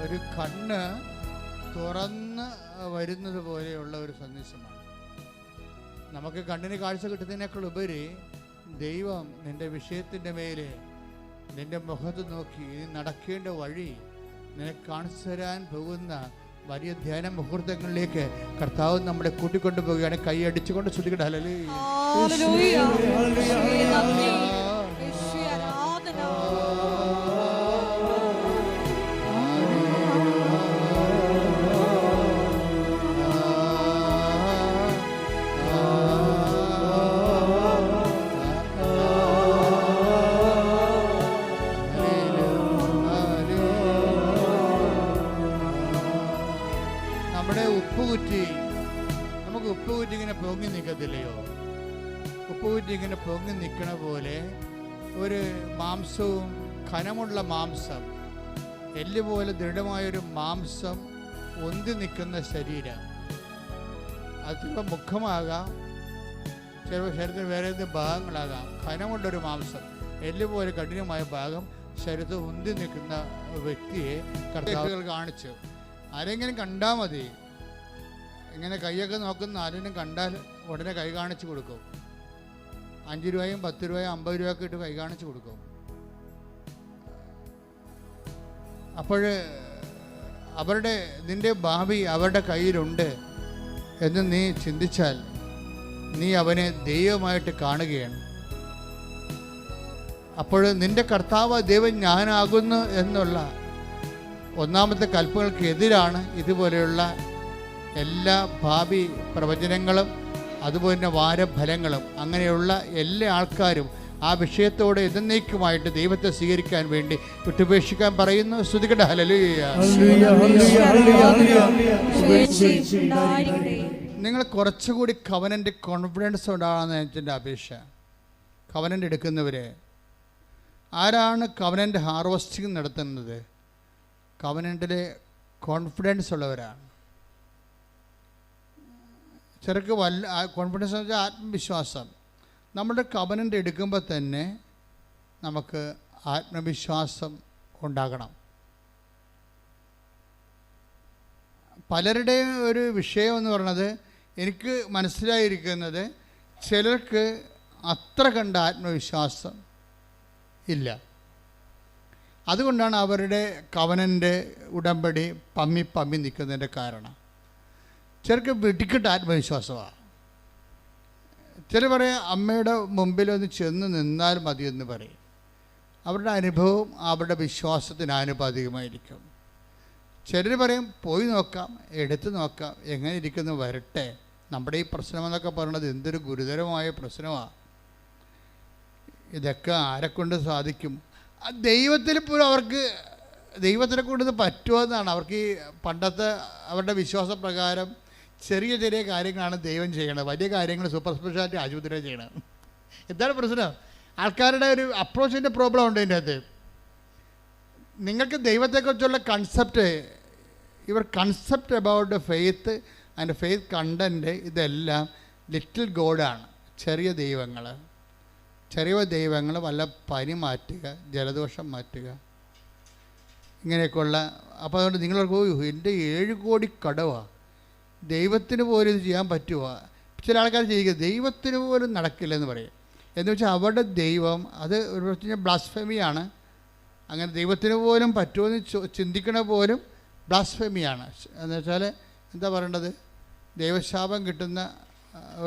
ഒരു കണ്ണ് തുറന്ന് വരുന്നത് പോലെയുള്ള ഒരു സന്ദേശമാണ്. നമുക്ക് കണ്ണിന് കാഴ്ച കിട്ടുന്നതിനേക്കാൾ ഉപരി ദൈവം നിന്റെ വിഷയത്തിൻ്റെ മേലെ നിന്റെ മുഖത്ത് നോക്കി നടക്കേണ്ട വഴി നിനക്ക് കാണിച്ചു തരാൻ പോകുന്ന വലിയ ധ്യാന മുഹൂർത്തങ്ങളിലേക്ക് കർത്താവ് നമ്മളെ കൂട്ടിക്കൊണ്ടു പോവുകയാണ്. കൈ അടിച്ചുകൊണ്ട് ശ്രദ്ധിക്കട്ടെ. നമുക്ക് ഉപ്പുകുറ്റി ഇങ്ങനെ പൊങ്ങി നിൽക്കത്തില്ലയോ? ഉപ്പുകുറ്റി ഇങ്ങനെ പൊങ്ങി നിൽക്കണ പോലെ ഒരു മാംസവും ഖനമുള്ള മാംസം, എല്ലുപോലെ ദൃഢമായൊരു മാംസം ഒന്തി നിൽക്കുന്ന ശരീരം. അത് ചിലപ്പോൾ മുഖമാകാം, ചിലപ്പോൾ ശരീരത്തിന് വേറെ ഏതെങ്കിലും ഭാഗങ്ങളാകാം. ഖനമുള്ളൊരു മാംസം, എല്ലുപോലെ കഠിനമായ ഭാഗം ശരീരത്തിൽ ഉന്തി നിൽക്കുന്ന വ്യക്തിയെ കർത്താവുകൾ കാണിച്ചു. ആരെങ്കിലും കണ്ടാൽ മതി, ഇങ്ങനെ കൈയൊക്കെ നോക്കുന്ന ആരെങ്കിലും കണ്ടാൽ ഉടനെ കൈ കാണിച്ചു കൊടുക്കും. 5 രൂപയും 10 രൂപയും 50 രൂപയൊക്കെ ഇട്ട് കൈ കാണിച്ചു കൊടുക്കും. അപ്പോൾ നിന്റെ ഭാവി അവരുടെ കയ്യിലുണ്ട് എന്ന് നീ ചിന്തിച്ചാൽ നീ അവനെ ദൈവമായിട്ട് കാണുകയാണ്. അപ്പോൾ നിന്റെ കർത്താവ് ദൈവം ഞാനാകുന്നു എന്നുള്ള ഒന്നാമത്തെ കൽപ്പനകൾക്ക് എതിരാണ് ഇതുപോലെയുള്ള എല്ലാ ഭാവി പ്രവചനങ്ങളും അതുപോലെ തന്നെ വാരഫലങ്ങളും. അങ്ങനെയുള്ള എല്ലാ ആൾക്കാരും ആ വിഷയത്തോട് എന്നേക്കുമായിട്ട് ദൈവത്തെ സ്വീകരിക്കാൻ വേണ്ടി വിട്ടുപേക്ഷിക്കാൻ പറയുന്നു. സ്തുതിക്കട്ടെ. ഹല്ലേലൂയ. നിങ്ങൾ കുറച്ചുകൂടി കവനൻ്റ് കോൺഫിഡൻസ് ഉണ്ടാകണമെന്ന് എൻ്റെ അപേക്ഷ. കവനൻ്റ് എടുക്കുന്നവരെ ആരാണ് കവനൻ്റ് ഹാർവസ്റ്റിംഗ് നടത്തുന്നത്? കവനൻ്റിലെ കോൺഫിഡൻസ് ഉള്ളവരാണ്. ചിലർക്ക് കോൺഫിഡൻസ് എന്ന് വെച്ചാൽ ആത്മവിശ്വാസം. നമ്മുടെ കവനൻ്റ് എടുക്കുമ്പോൾ തന്നെ നമുക്ക് ആത്മവിശ്വാസം ഉണ്ടാകണം. പലരുടെയും ഒരു വിഷയം എന്ന് പറയുന്നത്, എനിക്ക് മനസ്സിലായിരിക്കുന്നത്, ചിലർക്ക് അത്ര കണ്ട ആത്മവിശ്വാസം ഇല്ല. അതുകൊണ്ടാണ് അവരുടെ കവനൻ്റെ ഉടമ്പടി പമ്മി നിൽക്കുന്നതിൻ്റെ കാരണം. ചിലർക്ക് വെടിക്കെട്ട് ആത്മവിശ്വാസമാണ്. ചില പറയും അമ്മയുടെ മുമ്പിലൊന്ന് ചെന്ന് നിന്നാൽ മതിയെന്ന് പറയും. അവരുടെ അനുഭവം അവരുടെ വിശ്വാസത്തിന് ആനുപാതികമായിരിക്കും. ചിലർ പറയും പോയി നോക്കാം, എടുത്ത് നോക്കാം, എങ്ങനെ ഇരിക്കുന്നു വരട്ടെ. നമ്മുടെ ഈ പ്രശ്നമെന്നൊക്കെ പറയുന്നത് എന്തൊരു ഗുരുതരമായ പ്രശ്നമാണ്. ഇതൊക്കെ ആരെക്കൊണ്ട് സാധിക്കും? ദൈവത്തിൽ പോലും അവർക്ക് ദൈവത്തിനെ കൊണ്ട് ഇത് പറ്റുമെന്നാണ് അവർക്ക്. ഈ പണ്ടത്തെ അവരുടെ വിശ്വാസപ്രകാരം ചെറിയ ചെറിയ കാര്യങ്ങളാണ് ദൈവം ചെയ്യണത്, വലിയ കാര്യങ്ങൾ സൂപ്പർ സ്പെഷ്യാലിറ്റി ആശുപത്രിയിൽ ചെയ്യണം. എന്താണ് പ്രശ്നം? ആൾക്കാരുടെ ഒരു അപ്രോച്ചിൻ്റെ പ്രോബ്ലം ഉണ്ട് ഇതിൻ്റെ അകത്ത്. നിങ്ങൾക്ക് ദൈവത്തെക്കുറിച്ചുള്ള concept about faith and faith content ഇതെല്ലാം ലിറ്റിൽ ഗോഡാണ്. ചെറിയ ദൈവങ്ങൾ വല്ല പനി മാറ്റുക, ജലദോഷം മാറ്റുക, ഇങ്ങനെയൊക്കെയുള്ള. അപ്പോൾ അതുകൊണ്ട് നിങ്ങളോട് എൻ്റെ 7 കോടി കടവാണ്, ദൈവത്തിന് പോലും ഇത് ചെയ്യാൻ പറ്റുമോ? ചില ആൾക്കാർ ചെയ്യുക, ദൈവത്തിന് പോലും നടക്കില്ലെന്ന് പറയും. എന്ന് വെച്ചാൽ അവരുടെ ദൈവം അത് ഒരു പ്രശ്നം ബ്ലാസ്ഫെമിയാണ്. അങ്ങനെ ദൈവത്തിന് പോലും പറ്റുമെന്ന് ചിന്തിക്കണ പോലും ബ്ലാസ്ഫെമിയാണ്. എന്ന് വെച്ചാൽ എന്താ പറയേണ്ടത്, ദൈവശാപം കിട്ടുന്ന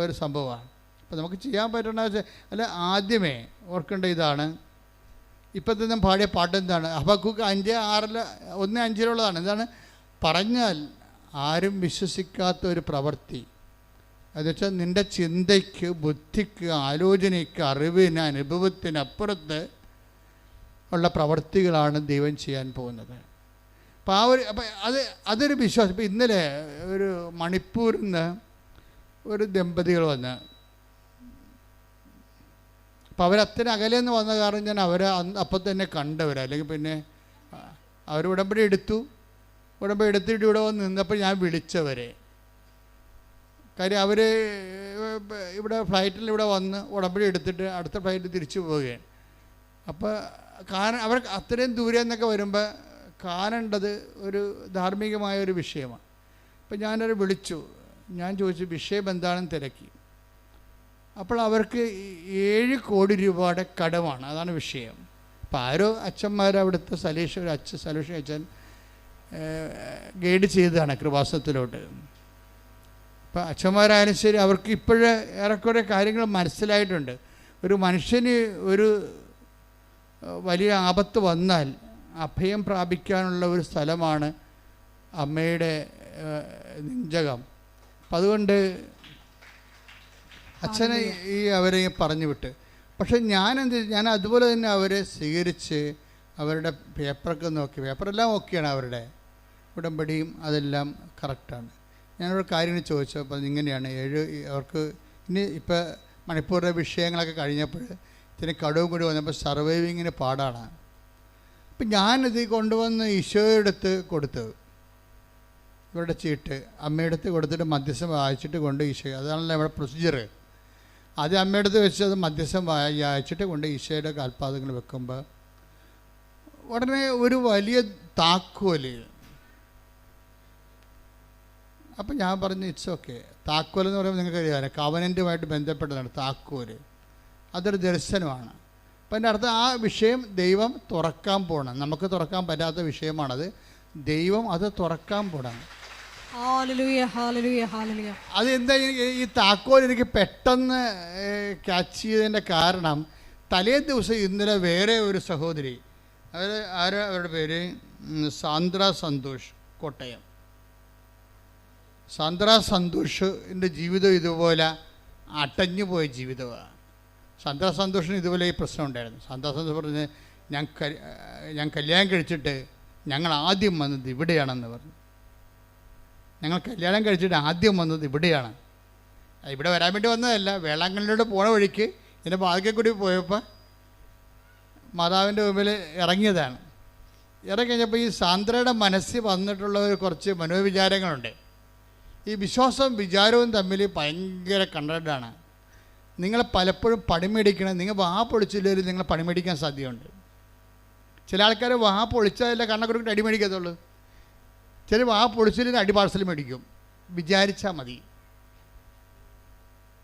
ഒരു സംഭവമാണ്. അപ്പോൾ നമുക്ക് ചെയ്യാൻ പറ്റണമെന്ന് വെച്ചാൽ അല്ല, ആദ്യമേ ഓർക്കേണ്ട ഇതാണ്. ഇപ്പോഴത്തെ ഞാൻ പാടിയ പാട്ട് എന്താണ്? ഹബക്കൂക്ക് 5:6-1:5 എന്താണ് പറഞ്ഞാൽ ആരും വിശ്വസിക്കാത്ത ഒരു പ്രവൃത്തി. എന്നുവെച്ചാൽ നിൻ്റെ ചിന്തയ്ക്ക്, ബുദ്ധിക്ക്, ആലോചനയ്ക്ക്, അറിവിന്, അനുഭവത്തിനപ്പുറത്ത് ഉള്ള പ്രവൃത്തികളാണ് ദൈവം ചെയ്യാൻ പോകുന്നത്. അപ്പോൾ അതൊരു വിശ്വാസം. ഇപ്പോൾ ഇന്നലെ ഒരു മണിപ്പൂരിൽ നിന്ന് ഒരു ദമ്പതികൾ വന്ന്, അപ്പോൾ അവരത്ര അകലെന്ന് വന്ന കാരണം ഞാൻ അവരെ അപ്പം തന്നെ കണ്ടവർ. അല്ലെങ്കിൽ പിന്നെ അവർ ഉടമ്പടി എടുത്തിട്ട് ഇവിടെ വന്ന് നിന്നപ്പോൾ ഞാൻ വിളിച്ചവരെ. കാര്യം അവർ ഇവിടെ ഫ്ലൈറ്റിൽ ഇവിടെ വന്ന് ഉടമ്പടി എടുത്തിട്ട് അടുത്ത ഫ്ലൈറ്റ് തിരിച്ചു പോവുകയാണ്. അപ്പോൾ കാരണം അവർ അത്രയും ദൂരെ നിന്നൊക്കെ വരുമ്പോൾ കാണേണ്ടത് ഒരു ധാർമ്മികമായ ഒരു വിഷയമാണ്. അപ്പം ഞാനവരെ വിളിച്ചു, ഞാൻ ചോദിച്ചു വിഷയം എന്താണെന്ന് തിരക്കി. അപ്പോൾ അവർക്ക് 7 കോടി രൂപയുടെ കടമാണ്, അതാണ് വിഷയം. അപ്പോൾ ആരോ അച്ഛന്മാർ അവിടുത്തെ സലീഷ് അച്ഛൻ ഗൈഡ് ചെയ്തതാണ് കൃപാസനത്തിലോട്ട്. അപ്പോൾ അച്ഛന്മാരായാലും ശരി, അവർക്ക് ഇപ്പോഴേ ഏറെക്കുറെ കാര്യങ്ങൾ മനസ്സിലായിട്ടുണ്ട്. ഒരു മനുഷ്യന് ഒരു വലിയ ആപത്ത് വന്നാൽ അഭയം പ്രാപിക്കാനുള്ള ഒരു സ്ഥലമാണ് അമ്മയുടെ നെഞ്ചകം. അപ്പം അതുകൊണ്ട് അച്ഛനെ അവരെ പറഞ്ഞു വിട്ട്. പക്ഷെ ഞാൻ അതുപോലെ തന്നെ അവരെ സ്വീകരിച്ച് അവരുടെ പേപ്പറൊക്കെ നോക്കി. പേപ്പറെല്ലാം ഓക്കെയാണ്, അവരുടെ ഉടമ്പടിയും അതെല്ലാം കറക്റ്റാണ്. ഞാനൊരു കാര്യങ്ങൾ ചോദിച്ചു. അപ്പോൾ ഇങ്ങനെയാണ് അവർക്ക് ഇനി ഇപ്പോൾ മണിപ്പൂരിലെ വിഷയങ്ങളൊക്കെ കഴിഞ്ഞപ്പോൾ ഇതിന് കടവും കൂടി വന്നപ്പോൾ സർവൈവിങ്ങിന് പാടാണ്. അപ്പം ഞാനിത് കൊണ്ടുവന്ന് ഈശോയെടുത്ത് കൊടുത്തു, ഇവരുടെ ചീട്ട് അമ്മയുടെ അടുത്ത് കൊടുത്തിട്ട് മധ്യസ്ഥം വായിച്ചിട്ട് കൊണ്ട് ഈശോ, അതാണല്ലോ നമ്മുടെ പ്രൊസീജിയർ. അത് അമ്മയുടെ അടുത്ത് വെച്ച് അത് മധ്യസ്ഥം വായിച്ചിട്ട് കൊണ്ട് ഈശോയുടെ കാൽപാദങ്ങൾ വെക്കുമ്പോൾ ഉടനെ ഒരു വലിയ താക്കോല്. അപ്പം ഞാൻ പറഞ്ഞു ഇറ്റ്സ് ഓക്കെ. താക്കോൽ എന്ന് പറയുമ്പോൾ നിങ്ങൾക്ക് അറിയാം, കവനൻറ്റുമായിട്ട് ബന്ധപ്പെട്ടതാണ് താക്കോല്. അതൊരു ദർശനമാണ്. അപ്പം എൻ്റെ അർത്ഥം ആ വിഷയം ദൈവം തുറക്കാൻ പോകണം. നമുക്ക് തുറക്കാൻ പറ്റാത്ത വിഷയമാണത്. ദൈവം അത് തുറക്കാൻ പോകണം. അത് എന്താ, ഈ താക്കോൽ എനിക്ക് പെട്ടെന്ന് ക്യാച്ച് ചെയ്തതിൻ്റെ കാരണം, തലേ ദിവസം ഇന്നലെ വേറെ ഒരു സഹോദരി, അവരുടെ പേര് സാന്ദ്ര സന്തോഷ്, കോട്ടയം. സാന്ദ്ര സന്തോഷിൻ്റെ ജീവിതം ഇതുപോലെ അടഞ്ഞു പോയ ജീവിതമാണ്. സാന്ദ്ര സന്തോഷിന് ഇതുപോലെ ഈ പ്രശ്നം ഉണ്ടായിരുന്നു. സാന്ദ്ര സന്തോഷ് പറഞ്ഞ് ഞാൻ കല്യാണം കഴിച്ചിട്ട് ഞങ്ങൾ ആദ്യം വന്നത് ഇവിടെയാണെന്ന് പറഞ്ഞു. ഞങ്ങൾ കല്യാണം കഴിച്ചിട്ട് ആദ്യം വന്നത് ഇവിടെയാണ്. ഇവിടെ വരാൻ വേണ്ടി വന്നതല്ല, വേളാങ്കണ്ണിലൂടെ പോണ വഴിക്ക് എൻ്റെ ബാധിക്കെ കൂടി പോയപ്പോൾ മാതാവിൻ്റെ മുമ്പിൽ ഇറങ്ങിയതാണ്. ഇറങ്ങിക്കഴിഞ്ഞപ്പോൾ ഈ സാന്ദ്രയുടെ മനസ്സിൽ വന്നിട്ടുള്ള കുറച്ച് മനോവിചാരങ്ങളുണ്ട്. ഈ വിശ്വാസവും വിചാരവും തമ്മിൽ ഭയങ്കര കണ്ടന്റാണ്. നിങ്ങൾ പലപ്പോഴും പണിമേടിക്കണം. നിങ്ങൾ വാ പൊളിച്ചില്ലെങ്കിൽ നിങ്ങൾ പണിമേടിക്കാൻ സാധ്യതയുണ്ട്. ചില ആൾക്കാർ വാ പൊളിച്ചാലല്ല കണ്ണക്കുറിട്ട് അടിമേടിക്കത്തുള്ളൂ. ചില വാ പൊളിച്ചില്ലെങ്കിൽ അടി പാർസൽ മേടിക്കും. വിചാരിച്ചാൽ മതി.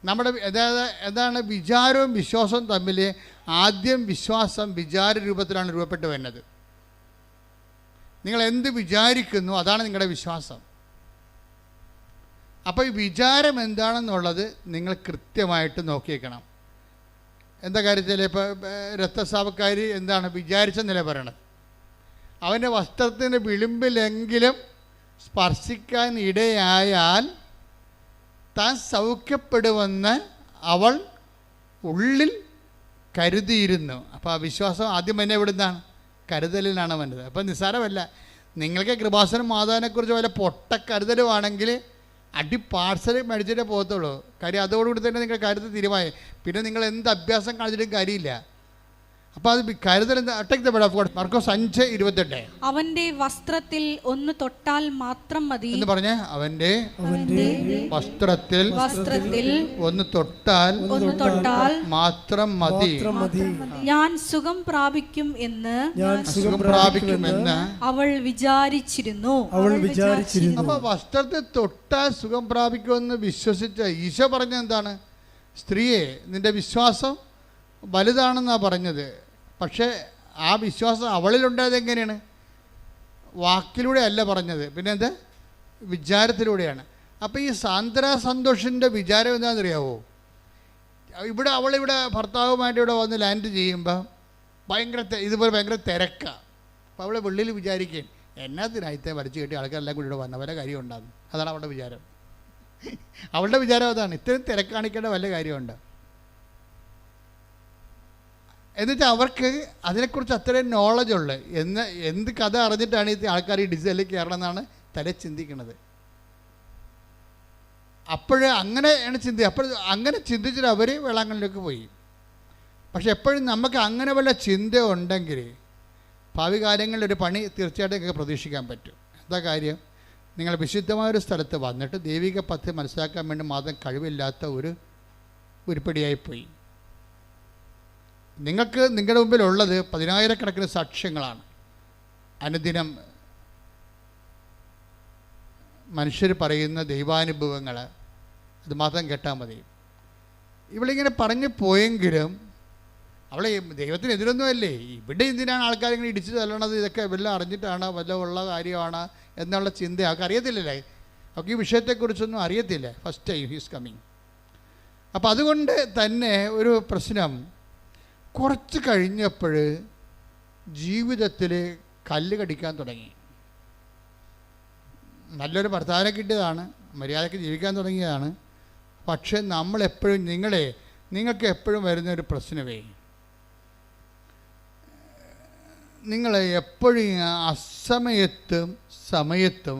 നമ്മുടെ എന്താണ് വിചാരവും വിശ്വാസവും തമ്മിൽ ആദ്യം വിശ്വാസം വിചാര രൂപത്തിലാണ് രൂപപ്പെട്ട് വരുന്നത്. നിങ്ങൾ എന്ത് വിചാരിക്കുന്നു അതാണ് നിങ്ങളുടെ വിശ്വാസം. അപ്പോൾ ഈ വിചാരം എന്താണെന്നുള്ളത് നിങ്ങൾ കൃത്യമായിട്ട് നോക്കിയേക്കണം. എന്താ കാര്യത്തിൽ ഇപ്പോൾ രക്തസ്രാവക്കാരി എന്താണ് വിചാരിച്ച നില പറയണത്, അവൻ്റെ വസ്ത്രത്തിൻ്റെ വിളിമ്പിലെങ്കിലും സ്പർശിക്കാൻ ഇടയായാൽ താൻ സൗഖ്യപ്പെടുമെന്ന് അവൾ ഉള്ളിൽ കരുതിയിരുന്നു. അപ്പോൾ ആ വിശ്വാസം ആദ്യം തന്നെ എവിടുന്നാണ്? കരുതലിനാണ് വന്നത്. അപ്പോൾ നിസ്സാരമല്ല. നിങ്ങൾക്ക് കൃപാസനം മാതാവിനെക്കുറിച്ച് വല്ല പൊട്ടക്കരുതലുമാണെങ്കിൽ അടി പാർസൽ മേടിച്ചിട്ടേ പോകത്തുള്ളൂ. കാര്യം അതോടുകൂടി തന്നെ നിങ്ങൾ കരുതൽ തീരുമാനം. പിന്നെ നിങ്ങൾ എന്ത് അഭ്യാസം കാണിച്ചിട്ടും കാര്യമില്ല. അപ്പോൾ അത് കരുതൽ എന്താ? മർക്കോസ് 5:28 അവന്റെ വസ്ത്രത്തിൽ ഒന്ന് തൊട്ടാൽ മാത്രം മതി എന്ന് പറഞ്ഞേ. അവന്റെ വസ്ത്രത്തിൽ ഒന്ന് തൊട്ടാൽ മാത്രം മതി, ഞാൻ സുഖം പ്രാപിക്കും എന്ന് അവൾ വിചാരിച്ചിരുന്നു. അപ്പോൾ വസ്ത്രത്തിൽ തൊട്ടാൽ സുഖം പ്രാപിക്കുമെന്ന് വിശ്വസിച്ച ഈശോ പറഞ്ഞ എന്താണ്? സ്ത്രീയെ, നിന്റെ വിശ്വാസം വലുതാണെന്നാണ് പറഞ്ഞത്. പക്ഷേ ആ വിശ്വാസം അവളിലുണ്ടായത് എങ്ങനെയാണ്? വാക്കിലൂടെ അല്ല പറഞ്ഞത്, പിന്നെ എന്താ? വിചാരത്തിലൂടെയാണ്. അപ്പോൾ ഈ സാന്ദ്ര സന്തോഷിൻ്റെ വിചാരം എന്താണെന്നറിയാവോ? അവളിവിടെ ഭർത്താവുമായിട്ട് ഇവിടെ വന്ന് ലാൻഡ് ചെയ്യുമ്പോൾ ഇതുപോലെ ഭയങ്കര തിരക്കാണ്. അപ്പോൾ അവളെ വെള്ളിയിൽ വിചാരിക്കുകയും എന്നാത്തിനായിത്തെ വലിച്ചു കെട്ടി ആൾക്കാരെല്ലാം കൂടി ഇവിടെ വന്ന വല്ല കാര്യം ഉണ്ടാകും. അതാണ് അവളുടെ വിചാരം. അവളുടെ വിചാരം അതാണ്. ഇത്രയും തിരക്കാണിക്കേണ്ട വല്ല കാര്യമുണ്ട്. എന്നുവെച്ചാൽ അവർക്ക് അതിനെക്കുറിച്ച് അത്രയും നോളജുള്ള എന്ത് കഥ അറിഞ്ഞിട്ടാണ് ഈ ആൾക്കാർ ഈ ഡിസൈനിൽ കയറണം എന്നാണ് തല ചിന്തിക്കുന്നത്. അങ്ങനെയാണ് അങ്ങനെ ചിന്തിച്ചിട്ട് അവർ വേളാങ്കണ്ണിലേക്ക് പോയി. പക്ഷെ എപ്പോഴും നമുക്ക് അങ്ങനെ വല്ല ചിന്ത ഉണ്ടെങ്കിൽ ഭാവി കാലങ്ങളിലൊരു പണി തീർച്ചയായിട്ടും നിങ്ങൾക്ക് പ്രതീക്ഷിക്കാൻ പറ്റും. എന്താ കാര്യം? നിങ്ങൾ വിശുദ്ധമായൊരു സ്ഥലത്ത് വന്നിട്ട് ദൈവിക പദ്ധതി മനസ്സിലാക്കാൻ വേണ്ടി മാത്രം കഴിവില്ലാത്ത ഒരു ഉരുപ്പടിയായിപ്പോയി. നിങ്ങൾക്ക് നിങ്ങളുടെ മുമ്പിലുള്ളത് 10,000 കണക്കിന് സാക്ഷ്യങ്ങളാണ്. അനുദിനം മനുഷ്യർ പറയുന്ന ദൈവാനുഭവങ്ങൾ അത് മാത്രം കേട്ടാൽ മതി. ഇവളിങ്ങനെ പറഞ്ഞു പോയെങ്കിലും അവളെ ദൈവത്തിനെതിരൊന്നുമല്ലേ. ഇവിടെ എന്തിനാണ് ആൾക്കാരിങ്ങനെ ഇടിച്ചു തല്ലണത്? ഇതൊക്കെ വല്ലതും അറിഞ്ഞിട്ടാണ്, വല്ലതും ഉള്ള കാര്യമാണ് എന്നുള്ള ചിന്ത അവർക്ക് അറിയത്തില്ലല്ലേ. അവർക്ക് ഈ വിഷയത്തെക്കുറിച്ചൊന്നും അറിയത്തില്ല. First time he's coming. അപ്പം അതുകൊണ്ട് തന്നെ ഒരു പ്രശ്നം കുറച്ച് കഴിഞ്ഞപ്പോൾ ജീവിതത്തിൽ കല്ല് കടിക്കാൻ തുടങ്ങി. നല്ലൊരു ഭർത്താവിനെ കിട്ടിയതാണ്, മര്യാദയ്ക്ക് ജീവിക്കാൻ തുടങ്ങിയതാണ്. പക്ഷെ നമ്മളെപ്പോഴും നിങ്ങൾക്ക് എപ്പോഴും വരുന്നൊരു പ്രശ്നമേ, നിങ്ങൾ എപ്പോഴും അസമയത്തും സമയത്തും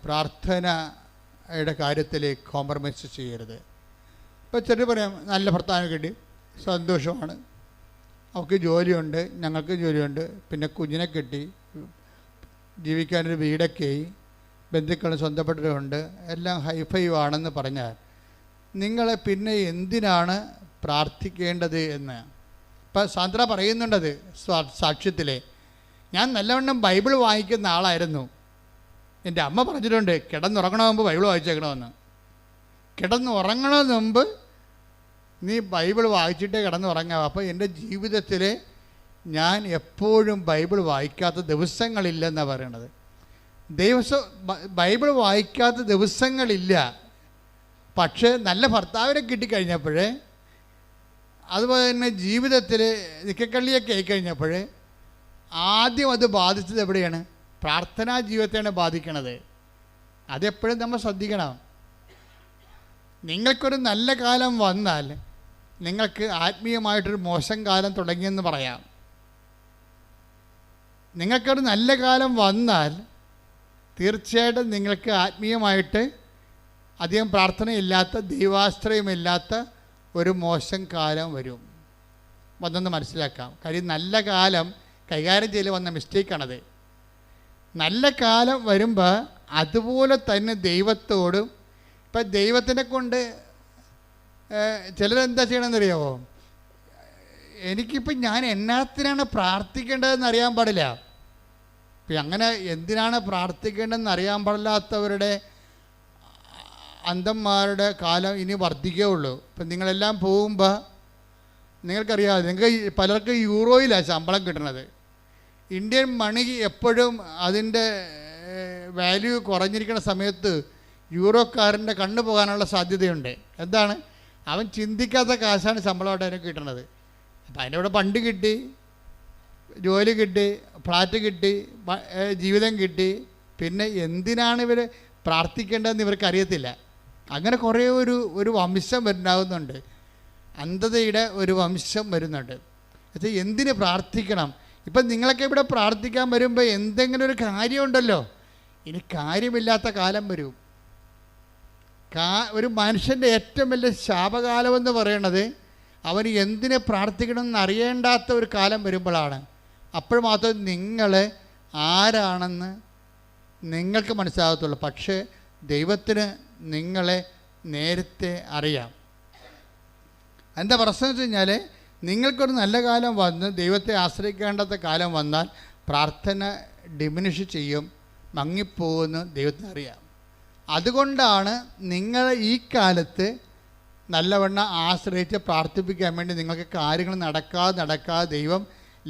പ്രാർത്ഥനയുടെ കാര്യത്തിൽ കോംപ്രമൈസ് ചെയ്യരുത്. ഇപ്പോൾ ചിലർ പറയാം നല്ല ഭർത്താവിനെ കിട്ടി, സന്തോഷമാണ്, അവൾക്ക് ജോലിയുണ്ട്, ഞങ്ങൾക്ക് ജോലിയുണ്ട്, പിന്നെ കുഞ്ഞിനെ കിട്ടി, ജീവിക്കാനൊരു വീടൊക്കെ ആയി, ബന്ധുക്കളും സ്വന്തപ്പെട്ടവരുണ്ട്, എല്ലാം ഹൈഫൈവ് ആണെന്ന് പറഞ്ഞാൽ നിങ്ങൾ പിന്നെ എന്തിനാണ് പ്രാർത്ഥിക്കേണ്ടത് എന്ന് ഇപ്പം സാന്ദ്ര പറയുന്നുണ്ടത് സാക്ഷ്യത്തിൽ. ഞാൻ നല്ലവണ്ണം ബൈബിൾ വായിക്കുന്ന ആളായിരുന്നു. എൻ്റെ അമ്മ പറഞ്ഞിട്ടുണ്ട് കിടന്നുറങ്ങണ മുമ്പ് ബൈബിൾ വായിച്ചേക്കണമെന്ന്. കിടന്നുറങ്ങണതിന് മുമ്പ് നീ ബൈബിൾ വായിച്ചിട്ടേ കിടന്നുറങ്ങാം. അപ്പോൾ എൻ്റെ ജീവിതത്തിൽ ഞാൻ എപ്പോഴും ബൈബിൾ വായിക്കാത്ത ദിവസങ്ങളില്ലെന്നാണ് പറയണത്. ബൈബിൾ വായിക്കാത്ത ദിവസങ്ങളില്ല. പക്ഷേ നല്ല ഭർത്താവിനെ കിട്ടിക്കഴിഞ്ഞപ്പോൾ, അതുപോലെ തന്നെ ജീവിതത്തിൽ നിക്കക്കള്ളിയൊക്കെ ആയിക്കഴിഞ്ഞപ്പോൾ ആദ്യം അത് ബാധിച്ചത് എവിടെയാണ്? പ്രാർത്ഥനാ ജീവിതത്തെയാണ് ബാധിക്കണത്. അതെപ്പോഴും നമ്മൾ ശ്രദ്ധിക്കണം. നിങ്ങൾക്കൊരു നല്ല കാലം വന്നാൽ നിങ്ങൾക്ക് ആത്മീയമായിട്ടൊരു മോശം കാലം തുടങ്ങിയെന്ന് പറയാം. നിങ്ങൾക്കൊരു നല്ല കാലം വന്നാൽ തീർച്ചയായിട്ടും നിങ്ങൾക്ക് ആത്മീയമായിട്ട് അധികം പ്രാർത്ഥനയില്ലാത്ത, ദൈവാശ്രയമില്ലാത്ത ഒരു മോശം കാലം വരും. വന്നെന്ന് മനസ്സിലാക്കാം. കാര്യം നല്ല കാലം കൈകാര്യം ചെയ്യൽ വന്ന മിസ്റ്റേക്കാണത്. നല്ല കാലം വരുമ്പോൾ അതുപോലെ തന്നെ ദൈവത്തോടും, ഇപ്പം ദൈവത്തിനെ കൊണ്ട് ചിലരെന്താ ചെയ്യണമെന്നറിയാമോ? എനിക്കിപ്പം ഞാൻ എന്നാത്തിനാണ് പ്രാർത്ഥിക്കേണ്ടതെന്ന് അറിയാൻ പാടില്ല. ഇപ്പം അങ്ങനെ എന്തിനാണ് പ്രാർത്ഥിക്കേണ്ടതെന്ന് അറിയാൻ പാടില്ലാത്തവരുടെ അന്ധന്മാരുടെ കാലം ഇനി വർദ്ധിക്കുകയുള്ളൂ. ഇപ്പം നിങ്ങളെല്ലാം പോകുമ്പോൾ നിങ്ങൾക്കറിയാം, നിങ്ങൾക്ക് പലർക്കും യൂറോയിലാണ് ശമ്പളം കിട്ടുന്നത്. ഇന്ത്യൻ മണി എപ്പോഴും അതിൻ്റെ വാല്യൂ കുറഞ്ഞിരിക്കുന്ന സമയത്ത് യൂറോക്കാരൻ്റെ കണ്ണു പോകാനുള്ള സാധ്യതയുണ്ട്. എന്താണ്? അവൻ ചിന്തിക്കാത്ത കാശാണ് ശമ്പളമായിട്ട് അതിന് കിട്ടുന്നത്. അപ്പം അതിൻ്റെ കൂടെ ഫണ്ട് കിട്ടി, ജോലി കിട്ടി, ഫ്ലാറ്റ് കിട്ടി, ജീവിതം കിട്ടി, പിന്നെ എന്തിനാണ് ഇവർ പ്രാർത്ഥിക്കേണ്ടതെന്ന് ഇവർക്ക് അറിയത്തില്ല. അങ്ങനെ കുറേ ഒരു വംശം ഉണ്ടാകുന്നുണ്ട്, അന്ധതയുടെ ഒരു വംശം വരുന്നുണ്ട്. അത് എന്തിന് പ്രാർത്ഥിക്കണം? ഇപ്പം നിങ്ങളൊക്കെ ഇവിടെ പ്രാർത്ഥിക്കാൻ വരുമ്പോൾ എന്തെങ്കിലും ഒരു കാര്യമുണ്ടല്ലോ. ഇനി കാര്യമില്ലാത്ത കാലം വരും. ഒരു മനുഷ്യൻ്റെ ഏറ്റവും വലിയ ശാപകാലമെന്ന് പറയണത് അവന് എന്തിനെ പ്രാർത്ഥിക്കണമെന്ന് അറിയേണ്ടാത്ത ഒരു കാലം വരുമ്പോഴാണ്. അപ്പോൾ മാത്രം നിങ്ങൾ ആരാണെന്ന് നിങ്ങൾക്ക് മനസ്സിലാകത്തുള്ളൂ. പക്ഷേ ദൈവത്തിന് നിങ്ങളെ നേരത്തെ അറിയാം. എന്താ പ്രശ്നം വെച്ച് കഴിഞ്ഞാൽ, നിങ്ങൾക്കൊരു നല്ല കാലം വന്ന് ദൈവത്തെ ആശ്രയിക്കേണ്ടാത്ത കാലം വന്നാൽ പ്രാർത്ഥന ഡിമിനിഷ് ചെയ്യും, മങ്ങിപ്പോകുമെന്ന് ദൈവത്തിന് അറിയാം. അതുകൊണ്ടാണ് നിങ്ങൾ ഈ കാലത്ത് നല്ലവണ്ണം ആശ്രയിച്ച് പ്രാർത്ഥിപ്പിക്കാൻ വേണ്ടി നിങ്ങൾക്ക് കാര്യങ്ങൾ നടക്കാതെ ദൈവം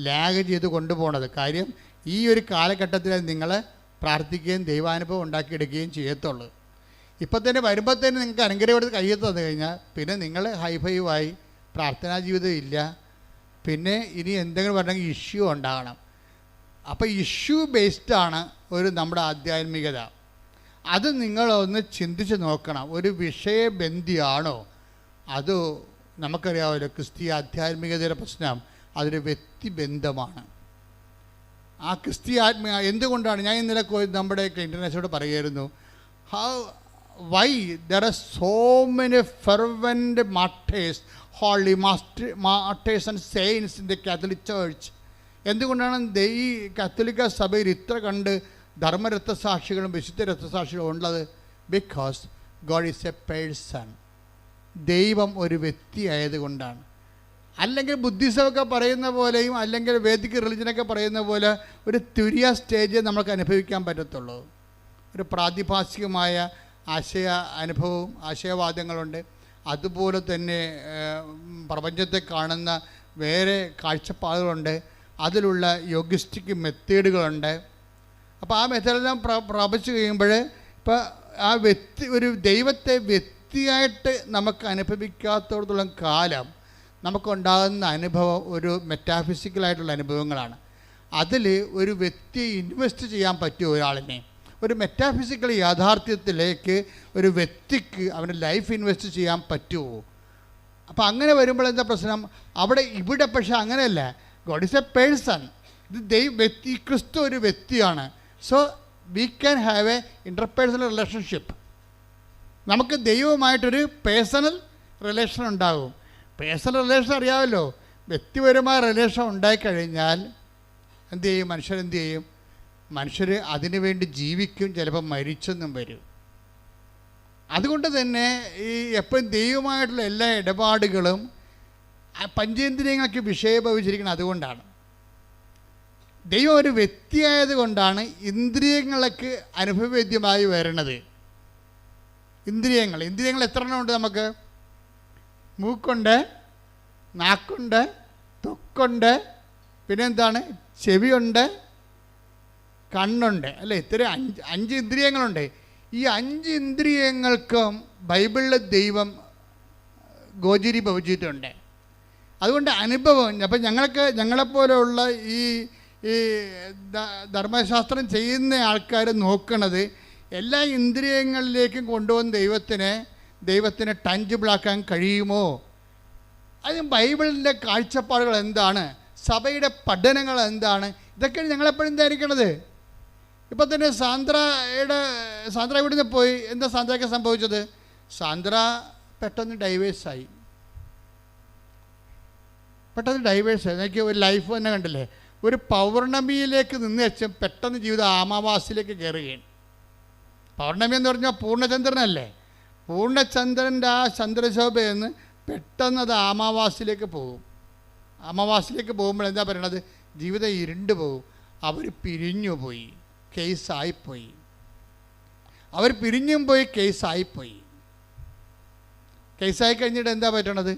ലാഗ് ചെയ്ത് കൊണ്ടുപോകണത്. കാര്യം ഈ ഒരു കാലഘട്ടത്തിൽ നിങ്ങൾ പ്രാർത്ഥിക്കുകയും ദൈവാനുഭവം ഉണ്ടാക്കിയെടുക്കുകയും ചെയ്യത്തുള്ളൂ. ഇപ്പം തന്നെ വരുമ്പോൾ തന്നെ നിങ്ങൾക്ക് അനുഗ്രഹം എടുത്ത് കയ്യിൽ തന്നു കഴിഞ്ഞാൽ പിന്നെ നിങ്ങൾ ഹൈഫൈവായി, പ്രാർത്ഥനാ ജീവിതം ഇല്ല. പിന്നെ ഇനി എന്തെങ്കിലും പറഞ്ഞെങ്കിൽ ഇഷ്യൂ ഉണ്ടാകണം. അപ്പോൾ ഇഷ്യൂ ബേസ്ഡാണ് നമ്മുടെ ആധ്യാത്മികത. അത് നിങ്ങളൊന്ന് ചിന്തിച്ച് നോക്കണം. ഒരു വിഷയബന്ധിയാണോ? അത് നമുക്കറിയാമല്ലോ, ക്രിസ്തീയ ആധ്യാത്മികതയുടെ പ്രശ്നം അതൊരു വ്യക്തിബന്ധമാണ്. ആ ക്രിസ്തീയ എന്തുകൊണ്ടാണ് ഞാൻ ഇന്നലെ നമ്മുടെ ഇൻ്റർനാഷണലോട് പറയുമായിരുന്നു, why there are so many fervent martyrs, holy martyrs and saints in the Catholic Church. എന്തുകൊണ്ടാണ് ഈ കത്തോലിക്ക സഭയിൽ ഇത്ര കണ്ട് ധർമ്മരക്തസാക്ഷികളും വിശുദ്ധ രക്തസാക്ഷികളും ഉള്ളത്? Because God is A person. ദൈവം ഒരു വ്യക്തി ആയതുകൊണ്ടാണ്. അല്ലെങ്കിൽ ബുദ്ധിസമൊക്കെ പറയുന്ന പോലെയും അല്ലെങ്കിൽ വേദിക് റിലിജനൊക്കെ പറയുന്ന പോലെ ഒരു തുരിയ സ്റ്റേജ് നമുക്ക് അനുഭവിക്കാൻ പറ്റത്തുള്ളൂ. ഒരു പ്രാതിഭാസികമായ അനുഭവവും ആശയവാദങ്ങളുണ്ട്. അതുപോലെ തന്നെ പ്രപഞ്ചത്തെ കാണുന്ന വേറെ കാഴ്ചപ്പാടുകളുണ്ട്. അതിലുള്ള യോഗിസ്റ്റിക് മെത്തേഡുകളുണ്ട്. അപ്പോൾ ആ മെത്തേഡെല്ലാം പ്രാപിച്ചു കഴിയുമ്പോൾ ഇപ്പോൾ ആ ഒരു ദൈവത്തെ വ്യക്തിയായിട്ട് നമുക്ക് അനുഭവിക്കാത്തോടത്തോളം കാലം നമുക്കുണ്ടാകുന്ന അനുഭവം ഒരു മെറ്റാഫിസിക്കലായിട്ടുള്ള അനുഭവങ്ങളാണ്. അതിൽ ഒരു വ്യക്തിയെ ഇൻവെസ്റ്റ് ചെയ്യാൻ പറ്റുമോ? ഒരാളിനെ ഒരു മെറ്റാഫിസിക്കൽ യാഥാർത്ഥ്യത്തിലേക്ക് ഒരു വ്യക്തിക്ക് അവൻ്റെ ലൈഫ് ഇൻവെസ്റ്റ് ചെയ്യാൻ പറ്റുമോ? അപ്പോൾ അങ്ങനെ വരുമ്പോൾ എന്താ പ്രശ്നം? ഇവിടെ പക്ഷേ അങ്ങനെയല്ല. God is A person. ഇത് ക്രിസ്തു ഒരു വ്യക്തിയാണ്. So we can have A interpersonal relationship. നമുക്ക് ദൈവവുമായിട്ടൊരു പേഴ്സണൽ റിലേഷൻ ഉണ്ടാകും. പേഴ്സണൽ റിലേഷൻ അറിയാമല്ലോ. വ്യക്തിപരമായ റിലേഷൻ ഉണ്ടായിക്കഴിഞ്ഞാൽ എന്തു ചെയ്യും? മനുഷ്യർ അതിനു വേണ്ടി ജീവിക്കും, ചിലപ്പോൾ മരിച്ചെന്നും വരും. അതുകൊണ്ട് തന്നെ ഈ എപ്പോഴും ദൈവമായിട്ടുള്ള എല്ലാ ഇടപാടുകളും പഞ്ചേന്ദ്രിയങ്ങൾക്ക് വിഷയഭവിച്ചിരിക്കുന്നത് അതുകൊണ്ടാണ്. ദൈവം ഒരു വ്യക്തിയായത് കൊണ്ടാണ് ഇന്ദ്രിയങ്ങൾക്ക് അനുഭവവേദ്യമായി വരുന്നത്. ഇന്ദ്രിയങ്ങൾ എത്ര എണ്ണം ഉണ്ട് നമുക്ക്? മൂക്കുണ്ട്, നാക്കുണ്ട്, ത്വക്കുണ്ട്, പിന്നെന്താണ്, ചെവിയുണ്ട്, കണ്ണുണ്ട്, അല്ലേ? ഇത്രയും 5 ഇന്ദ്രിയങ്ങളുണ്ട്. ഈ 5 ഇന്ദ്രിയങ്ങൾക്കും ബൈബിളിലെ ദൈവം ഗോചരീഭവിച്ചിട്ടുണ്ട്. അതുകൊണ്ട് അനുഭവം. അപ്പം ഞങ്ങളെപ്പോലെയുള്ള ഈ ധർമ്മശാസ്ത്രം ചെയ്യുന്ന ആൾക്കാർ നോക്കണത് എല്ലാ ഇന്ദ്രിയങ്ങളിലേക്കും കൊണ്ടുവന്ന് ദൈവത്തിന് ടഞ്ചിബിളാക്കാൻ കഴിയുമോ? അതിന് ബൈബിളിൻ്റെ കാഴ്ചപ്പാടുകൾ എന്താണ്? സഭയുടെ പഠനങ്ങൾ എന്താണ്? ഇതൊക്കെയാണ് ഞങ്ങളെപ്പോഴും ധരിക്കണത്. ഇപ്പം തന്നെ സാന്ദ്ര ഇവിടുന്ന് പോയി. എന്താ സാന്ദ്രയ്ക്ക് സംഭവിച്ചത്? സാന്ദ്ര പെട്ടെന്ന് ഡൈവേഴ്സായി. എനിക്ക് ഒരു ലൈഫ് തന്നെ കണ്ടില്ലേ? ഒരു പൗർണമിയിലേക്ക് നിന്ന് വെച്ചും പെട്ടെന്ന് ജീവിതം അമാവാസിയിലേക്ക് കയറുകയാണ്. പൗർണമി എന്ന് പറഞ്ഞാൽ പൂർണ്ണചന്ദ്രനല്ലേ? പൂർണ്ണചന്ദ്രൻ്റെ ആ ചന്ദ്രശോഭയെന്ന് പെട്ടെന്ന് അത് അമാവാസിയിലേക്ക് പോകും. അമാവാസിയിലേക്ക് പോകുമ്പോൾ എന്താ പറയണത്? ജീവിതം ഇരുണ്ടു പോകും. അവർ പിരിഞ്ഞു പോയി, കേസായിപ്പോയി. അവർ പിരിഞ്ഞും പോയി, കേസായിപ്പോയി. കേസായി കഴിഞ്ഞിട്ട് എന്താ പറ്റണത്?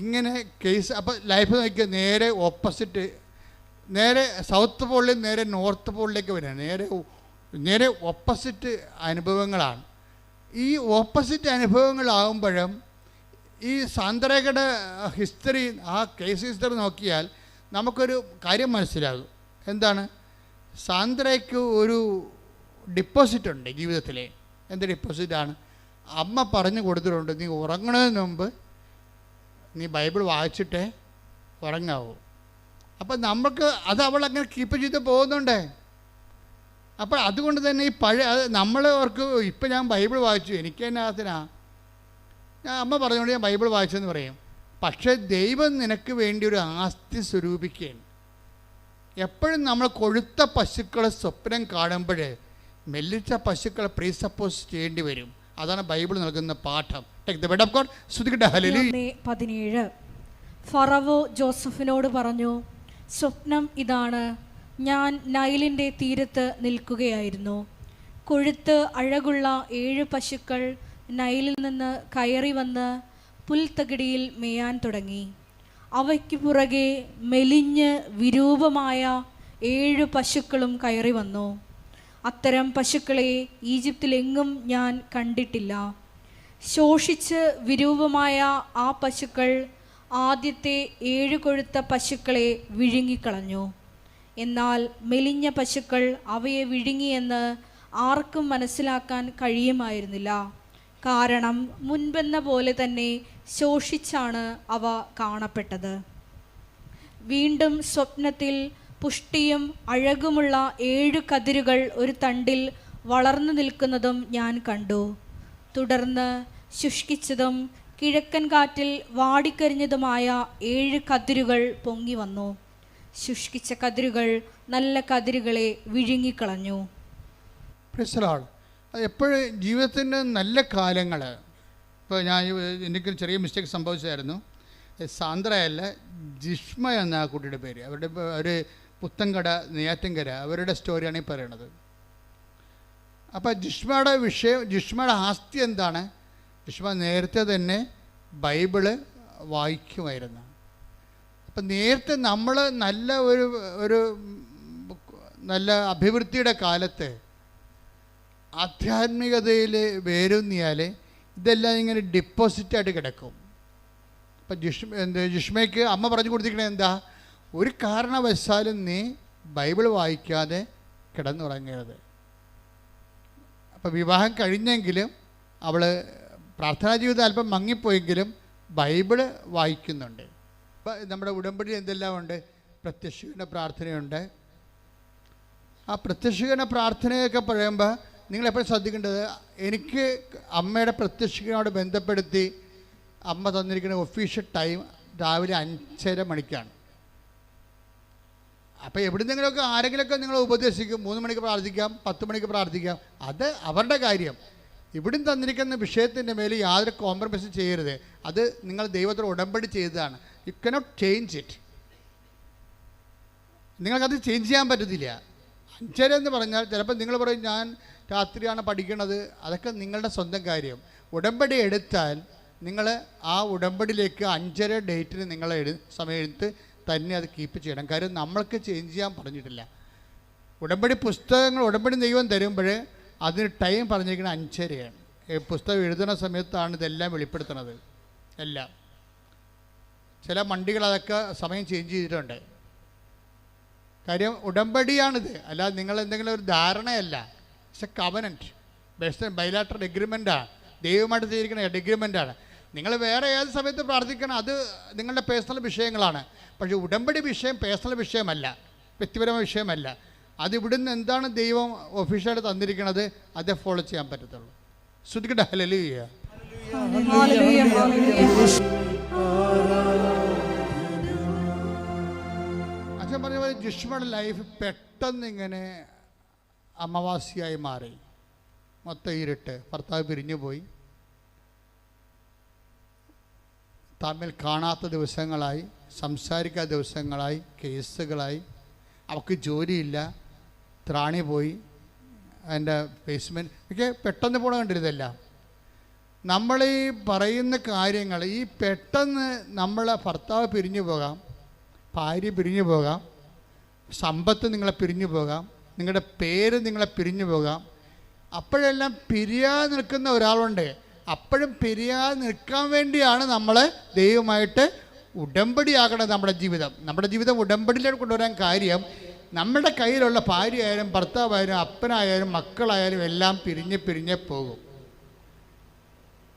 ഇങ്ങനെ കേസ്. അപ്പോൾ ലൈഫ് നോക്കിയാൽ നേരെ ഓപ്പോസിറ്റ്, നേരെ സൗത്ത് പോളിൽ നേരെ നോർത്ത് പോളിലേക്ക് വരിക. നേരെ ഓപ്പോസിറ്റ് അനുഭവങ്ങളാണ്. ഈ ഓപ്പോസിറ്റ് അനുഭവങ്ങളാകുമ്പോഴും ഈ സാന്ദ്രയുടെ ഹിസ്റ്ററി, ആ കേസ് ഹിസ്റ്ററി നോക്കിയാൽ നമുക്കൊരു കാര്യം മനസ്സിലാകും. എന്താണ്? സാന്ദ്രയ്ക്ക് ഒരു ഡിപ്പോസിറ്റ് ഉണ്ട് ജീവിതത്തിൽ. എന്ത് ഡിപ്പോസിറ്റാണ്? അമ്മ പറഞ്ഞു കൊടുത്തിട്ടുണ്ട്, നീ ഉറങ്ങണതിന് മുമ്പ് നീ ബൈബിൾ വായിച്ചിട്ടേ ഉറങ്ങാവൂ. അപ്പം നമുക്ക് അത് അവളങ്ങനെ കീപ്പ് ചെയ്ത് പോകുന്നുണ്ടേ. അപ്പോൾ അതുകൊണ്ട് തന്നെ ഈ നമ്മളവർക്ക് ഇപ്പം ഞാൻ ബൈബിൾ വായിച്ചു, എനിക്ക് തന്നെ ഞാൻ അമ്മ പറഞ്ഞുകൊണ്ട് ഞാൻ ബൈബിൾ വായിച്ചെന്ന് പറയും. പക്ഷേ ദൈവം നിനക്ക് വേണ്ടി ഒരു ആസ്തി സ്വരൂപിക്കുകയാണ്. എപ്പോഴും നമ്മൾ കൊഴുത്ത പശുക്കളെ സ്വപ്നം കാണുമ്പോൾ മെല്ലിച്ച പശുക്കളെ പ്രീസപ്പോസ് ചെയ്യേണ്ടി വരും. അതാണ് ബൈബിൾ നൽകുന്ന പാഠം. Take the word of God. സ്തുതിക്കട്ടെ. ഹല്ലേലൂയ. 17 ഫറവോ ജോസഫിനോട് പറഞ്ഞു, സ്വപ്നം ഇതാണ്, ഞാൻ നൈലിൻ്റെ തീരത്ത് നിൽക്കുകയായിരുന്നു. കൊഴുത്ത് അഴകുള്ള 7 പശുക്കൾ നൈലിൽ നിന്ന് കയറി വന്ന് പുൽത്തകിടിയിൽ മേയാൻ തുടങ്ങി. അവയ്ക്ക് പുറകെ മെലിഞ്ഞ് വിരൂപമായ 7 പശുക്കളും കയറി വന്നു. അത്തരം പശുക്കളെ ഈജിപ്തിലെങ്ങും ഞാൻ കണ്ടിട്ടില്ല. ശോഷിച്ച് വിരൂപമായ ആ പശുക്കൾ ആദ്യത്തെ 7 കൊഴുത്ത പശുക്കളെ വിഴുങ്ങിക്കളഞ്ഞു. എന്നാൽ മെലിഞ്ഞ പശുക്കൾ അവയെ വിഴുങ്ങിയെന്ന് ആർക്കും മനസ്സിലാക്കാൻ കഴിയുമായിരുന്നില്ല. കാരണം മുൻപെന്ന പോലെ തന്നെ ശോഷിച്ചാണ് അവ കാണപ്പെട്ടത്. വീണ്ടും സ്വപ്നത്തിൽ പുഷ്ടിയും അഴകുമുള്ള 7 കതിരുകൾ ഒരു തണ്ടിൽ വളർന്നു നിൽക്കുന്നതും ഞാൻ കണ്ടു. തുടർന്ന് ശുഷ്കിച്ചതും കിഴക്കൻ കാറ്റിൽ വാടിക്കരിഞ്ഞതുമായ 7 കതിരുകൾ പൊങ്ങി വന്നു. ശുഷ്കിച്ച കതിരുകൾ നല്ല കതിരുകളെ വിഴുങ്ങിക്കളഞ്ഞു. എപ്പോഴും ജീവിതത്തിൻ്റെ നല്ല കാലങ്ങൾ, ഇപ്പോൾ എനിക്ക് ചെറിയ മിസ്റ്റേക്ക് സംഭവിച്ചായിരുന്നു. സാന്ദ്രയല്ല, ജിഷ്മ എന്ന ആ കുട്ടിയുടെ പേര്. അവരുടെ ഒരു പുത്തൻകട, നെയ്യാറ്റിൻകര, അവരുടെ സ്റ്റോറിയാണ് ഈ പറയണത്. അപ്പോൾ ജിഷ്മയുടെ ആസ്തി എന്താണ്? ജിഷ്മ നേരത്തെ തന്നെ ബൈബിള് വായിക്കുമായിരുന്നു. അപ്പം നേരത്തെ നമ്മൾ ഒരു നല്ല അഭിവൃദ്ധിയുടെ കാലത്ത് ആധ്യാത്മികതയിൽ വേരൂന്നിയാൽ ഇതെല്ലാം ഇങ്ങനെ ഡിപ്പോസിറ്റായിട്ട് കിടക്കും. അപ്പം ജിഷ്മയ്ക്ക് അമ്മ പറഞ്ഞു കൊടുത്തിരിക്കണത് എന്താ? ഒരു കാരണവശാലും നീ ബൈബിൾ വായിക്കാതെ കിടന്നുറങ്ങരുത്. അപ്പം വിവാഹം കഴിഞ്ഞെങ്കിലും അവൾ പ്രാർത്ഥനാ ജീവിതം അല്പം മങ്ങിപ്പോയെങ്കിലും ബൈബിള് വായിക്കുന്നുണ്ട്. അപ്പം നമ്മുടെ ഉടമ്പടി എന്തെല്ലാം ഉണ്ട്? പ്രത്യക്ഷീകരണ പ്രാർത്ഥനയുണ്ട്. ആ പ്രത്യക്ഷീകരണ പ്രാർത്ഥനയൊക്കെ പറയുമ്പോൾ നിങ്ങളെപ്പോഴും ശ്രദ്ധിക്കേണ്ടത്, എനിക്ക് അമ്മയുടെ പ്രത്യക്ഷീകരണോട് ബന്ധപ്പെടുത്തി അമ്മ തന്നിരിക്കുന്ന ഒഫീഷ്യൽ ടൈം രാവിലെ 5:30 മണിക്കാണ്. അപ്പോൾ എവിടുന്നെങ്കിലുമൊക്കെ ആരെങ്കിലുമൊക്കെ നിങ്ങൾ ഉപദേശിക്കും, 3 മണിക്ക് പ്രാർത്ഥിക്കാം, 10 മണിക്ക് പ്രാർത്ഥിക്കാം, അത് അവരുടെ കാര്യം. ഇവിടും തന്നിരിക്കുന്ന വിഷയത്തിൻ്റെ മേൽ യാതൊരു കോംപ്രമൈസും ചെയ്യരുത്. അത് നിങ്ങൾ ദൈവത്തോട് ഉടമ്പടി ചെയ്തതാണ്. You cannot change it. നിങ്ങൾക്കത് ചേഞ്ച് ചെയ്യാൻ പറ്റത്തില്ല. 5:30 എന്ന് പറഞ്ഞാൽ ചിലപ്പോൾ നിങ്ങൾ പറയും ഞാൻ രാത്രിയാണ് പഠിക്കുന്നത്, അതൊക്കെ നിങ്ങളുടെ സ്വന്തം കാര്യം. ഉടമ്പടി എടുത്താൽ നിങ്ങൾ ആ ഉടമ്പടിയിലേക്ക് 5:30 ഡേറ്റിന് നിങ്ങൾ സമയത്ത് തന്നെ അത് കീപ്പ് ചെയ്യണം. കാര്യം നമ്മൾക്ക് ചേഞ്ച് ചെയ്യാൻ പറഞ്ഞിട്ടില്ല. ഉടമ്പടി പുസ്തകങ്ങൾ ഉടമ്പടി ദൈവം തരുമ്പോൾ അതിന് ടൈം പറഞ്ഞിരിക്കുന്നത് 5:30ആണ്. പുസ്തകം എഴുതുന്ന സമയത്താണ് ഇതെല്ലാം വെളിപ്പെടുത്തുന്നത്. എല്ലാം ചില മണ്ടികൾ അതൊക്കെ സമയം ചേഞ്ച് ചെയ്തിട്ടുണ്ട്. കാര്യം ഉടമ്പടിയാണിത്, അല്ലാതെ നിങ്ങൾ എന്തെങ്കിലും ഒരു ധാരണയല്ല. It's a covenant based bilateral എഗ്രിമെൻറ്റാണ്, ദൈവമായിട്ട് ചെയ്തിരിക്കുന്ന എഗ്രിമെൻറ്റാണ്. നിങ്ങൾ വേറെ ഏത് സമയത്ത് പ്രാർത്ഥിക്കണം, അത് നിങ്ങളുടെ പേഴ്സണൽ വിഷയങ്ങളാണ്. പക്ഷേ ഉടമ്പടി വിഷയം പേഴ്സണൽ വിഷയമല്ല, വ്യക്തിപരമായ വിഷയമല്ല. അത് ഇവിടുന്ന് എന്താണ് ദൈവം ഒഫീഷ്യലായിട്ട് തന്നിരിക്കുന്നത് അതേ ഫോളോ ചെയ്യാൻ പറ്റത്തുള്ളൂ. ശ്രുതിക്കട്ടെ ഹല്ലേലൂയ. അച്ഛൻ പറഞ്ഞ പോലെ ജിഷ്മയുടെ ലൈഫ് പെട്ടെന്ന് ഇങ്ങനെ അമാവാസിയായി മാറി. മൊത്തം ഇരുട്ട്, ഭർത്താവ് പിരിഞ്ഞു പോയി, തമ്മിൽ കാണാത്ത ദിവസങ്ങളായി, സംസാരിക്കാത്ത ദിവസങ്ങളായി, കേസുകളായി, അവൾക്ക് ജോലിയില്ല, ത്രാണി പോയി, അതിൻ്റെ ബേസ്മെൻറ്റ് ഒക്കെ പെട്ടെന്ന് പോണ കണ്ടിരുന്നില്ല. നമ്മൾ ഈ പറയുന്ന കാര്യങ്ങൾ ഈ പെട്ടെന്ന് നമ്മളെ ഭർത്താവ് പിരിഞ്ഞു പോകാം, ഭാര്യ പിരിഞ്ഞു പോകാം, സമ്പത്ത് നിങ്ങളെ പിരിഞ്ഞു പോകാം, നിങ്ങളുടെ പേര് നിങ്ങളെ പിരിഞ്ഞു പോകാം. അപ്പോഴെല്ലാം പിരിയാതെ നിൽക്കുന്ന ഒരാളുണ്ട്. അപ്പോഴും പിരിയാതെ നിൽക്കാൻ വേണ്ടിയാണ് നമ്മൾ ദൈവമായിട്ട് ഉടമ്പടിയാകണം. നമ്മുടെ ജീവിതം ഉടമ്പടിയിലേക്ക് കൊണ്ടുവരാൻ കാര്യം, നമ്മുടെ കയ്യിലുള്ള ഭാര്യയായാലും ഭർത്താവായാലും അപ്പനായാലും മക്കളായാലും എല്ലാം പിരിഞ്ഞ് പോകും.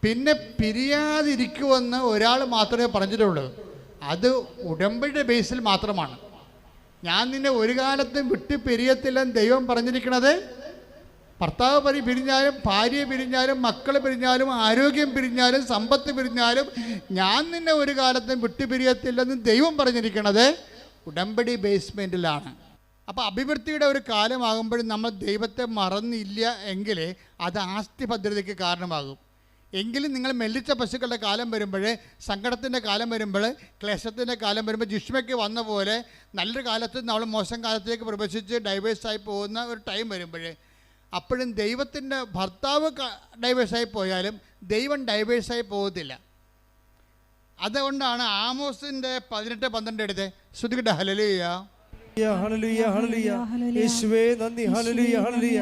പിന്നെ പിരിയാതിരിക്കുമെന്ന് ഒരാൾ മാത്രമേ പറഞ്ഞിട്ടുള്ളൂ. അത് ഉടമ്പടിയുടെ ബേസിൽ മാത്രമാണ്. ഞാൻ നിന്നെ ഒരു കാലത്തും വിട്ട് പിരിയത്തില്ലെന്ന് ദൈവം പറഞ്ഞിരിക്കണത്. ഭർത്താവ് പിരിഞ്ഞാലും ഭാര്യ പിരിഞ്ഞാലും മക്കൾ പിരിഞ്ഞാലും ആരോഗ്യം പിരിഞ്ഞാലും സമ്പത്ത് പിരിഞ്ഞാലും ഞാൻ നിന്നെ ഒരു കാലത്തും വിട്ടുപിരിയത്തില്ലെന്ന് ദൈവം പറഞ്ഞിരിക്കുന്നത് ഉടമ്പടി ബേസ്മെൻറ്റിലാണ്. അപ്പോൾ അഭിവൃദ്ധിയുടെ ഒരു കാലമാകുമ്പോഴും നമ്മൾ ദൈവത്തെ മറന്നില്ല എങ്കിൽ അത് ആസ്തി ഭദ്രതയ്ക്ക് കാരണമാകും. എങ്കിലും നിങ്ങൾ മെല്ലിച്ച പശുക്കളുടെ കാലം വരുമ്പോൾ, സങ്കടത്തിൻ്റെ കാലം വരുമ്പോൾ, ക്ലേശത്തിൻ്റെ കാലം വരുമ്പോൾ, ജിഷ്മയ്ക്ക് വന്ന പോലെ നല്ലൊരു കാലത്ത് നമ്മൾ മോശം കാലത്തേക്ക് പ്രവേശിച്ച് ഡൈവേഴ്സായി പോകുന്ന ഒരു ടൈം വരുമ്പോൾ, അപ്പോഴും ദൈവത്തിൻ്റെ ഭർത്താവ് ഡൈവേഴ്സായി പോയാലും ദൈവം ഡൈവേഴ്സായി പോകത്തില്ല. അതുകൊണ്ടാണ് ആമോസിൻ്റെ 18:12 എടുത്ത് ശ്രുതികട്ടെ ഹല്ലേലൂയ. ഹല്ലേലൂയ ഹല്ലേലൂയ യേശുവേ നന്ദി. ഹല്ലേലൂയ ഹല്ലേലൂയ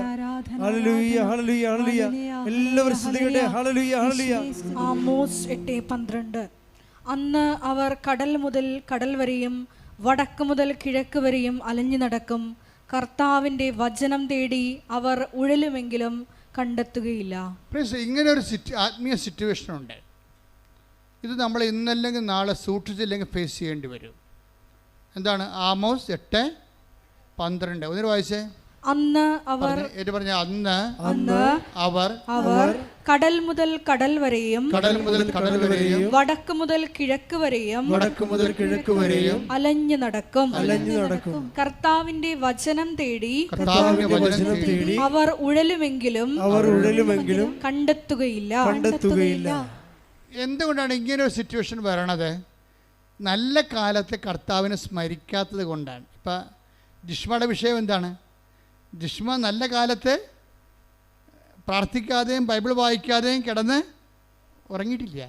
ഹല്ലേലൂയ ഹല്ലേലൂയ ഹല്ലേലൂയ. എല്ലാവരും ശ്രുതികട്ടെ ഹല്ലേലൂയ ഹല്ലേലൂയ. ആമോസ് 8:12. അന്ന് അവർ കടൽ മുതൽ കടൽ വരെയും വടക്ക് മുതൽ കിഴക്ക് വരെയും അലഞ്ഞു നടക്കും. കർത്താവിൻ്റെ വചനം തേടി അവർ ഉഴലുമെങ്കിലും കണ്ടെത്തുകയില്ല. ഇങ്ങനെ ഒരു ആത്മീയ സിറ്റുവേഷനുണ്ട്. ഇത് നമ്മൾ ഇന്നല്ലെങ്കിൽ നാളെ സൂക്ഷിച്ചില്ലെങ്കിൽ ഫേസ് ചെയ്യേണ്ടി വരും. എന്താണ്? ആമോസ് 8:12. ഒന്നിനു വായിച്ചേ. അന്ന് അവർ കടൽ മുതൽ കടൽ വരെയും വടക്ക് മുതൽ കിഴക്ക് വരെയും അലഞ്ഞു നടക്കും. കർത്താവിന്റെ വചനം തേടി അവർ ഉഴലുമെങ്കിലും കണ്ടെത്തുകയില്ല. എന്തുകൊണ്ടാണ് ഇങ്ങനെ ഒരു സിറ്റുവേഷൻ വരണത്? നല്ല കാലത്ത് കർത്താവിനെ സ്മരിക്കാത്തത് കൊണ്ടാണ്. ഇപ്പം ജിഷ്മയുടെ വിഷയം എന്താണ്? ജിഷ്മ നല്ല കാലത്ത് പ്രാർത്ഥിക്കാതെയും ബൈബിൾ വായിക്കാതെയും കിടന്ന് ഉറങ്ങിയിട്ടില്ല.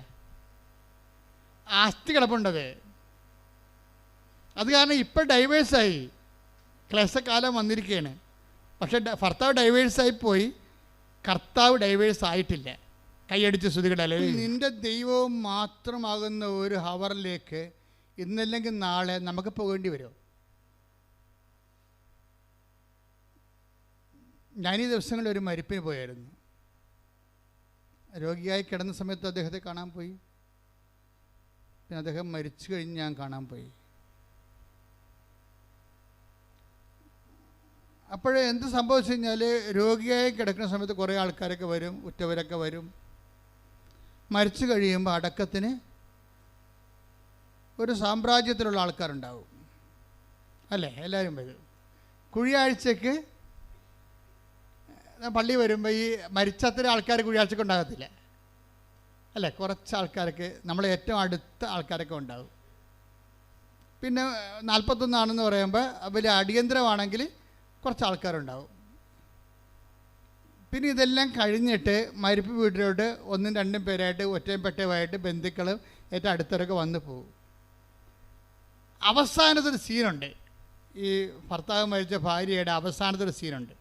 ആസ്തി കിടപ്പുണ്ടത്. അത് കാരണം ഇപ്പം ഡൈവേഴ്സായി, ക്ലേശക്കാലം വന്നിരിക്കുകയാണ്. പക്ഷേ ഭർത്താവ് ഡൈവേഴ്സായി പോയി, കർത്താവ് ഡൈവേഴ്സ് ആയിട്ടില്ല. കൈയടിച്ച് ശ്രുതികടല്ലേ. നിൻ്റെ ദൈവവും മാത്രമാകുന്ന ഒരു ഹവറിലേക്ക് ഇന്നല്ലെങ്കിൽ നാളെ നമുക്ക് പോകേണ്ടി വരും. ഞാനീ ദിവസങ്ങളിൽ ഒരു മരിപ്പിന് പോയായിരുന്നു. രോഗിയായി കിടന്ന സമയത്ത് അദ്ദേഹത്തെ കാണാൻ പോയി. പിന്നെ അദ്ദേഹം മരിച്ചു കഴിഞ്ഞ് ഞാൻ കാണാൻ പോയി. അപ്പോഴേ എന്ത് സംഭവിച്ചു കഴിഞ്ഞാൽ, രോഗിയായി കിടക്കുന്ന സമയത്ത് കുറേ ആൾക്കാരൊക്കെ വരും, ഉറ്റവരൊക്കെ വരും. മരിച്ചു കഴിയുമ്പോൾ അടക്കത്തിന് ഒരു സാമ്രാജ്യത്തിലുള്ള ആൾക്കാരുണ്ടാവും അല്ലേ? എല്ലാവരും വരും. കുഴിയാഴ്ചക്ക് പള്ളി വരുമ്പോൾ ഈ മരിച്ചത്ര ആൾക്കാർ കുഴിയാഴ്ചക്ക് ഉണ്ടാകത്തില്ല അല്ലേ? കുറച്ച് ആൾക്കാർക്ക്, നമ്മളെ ഏറ്റവും അടുത്ത ആൾക്കാരൊക്കെ ഉണ്ടാവും. പിന്നെ 41 പറയുമ്പോൾ വലിയ അടിയന്തരമാണെങ്കിൽ കുറച്ച് ആൾക്കാരുണ്ടാവും. പിന്നെ ഇതെല്ലാം കഴിഞ്ഞിട്ട് മരിപ്പ് വീട്ടിലോട്ട് 1-2 പേരായിട്ട് ഒറ്റയും പെട്ടയുമായിട്ട് ബന്ധുക്കളും ഏറ്റവും അടുത്തവരൊക്കെ വന്നു പോകും. അവസാനത്തൊരു സീനുണ്ട്. ഈ ഭർത്താവ് മരിച്ച ഭാര്യയുടെ അവസാനത്തൊരു സീനുണ്ട്.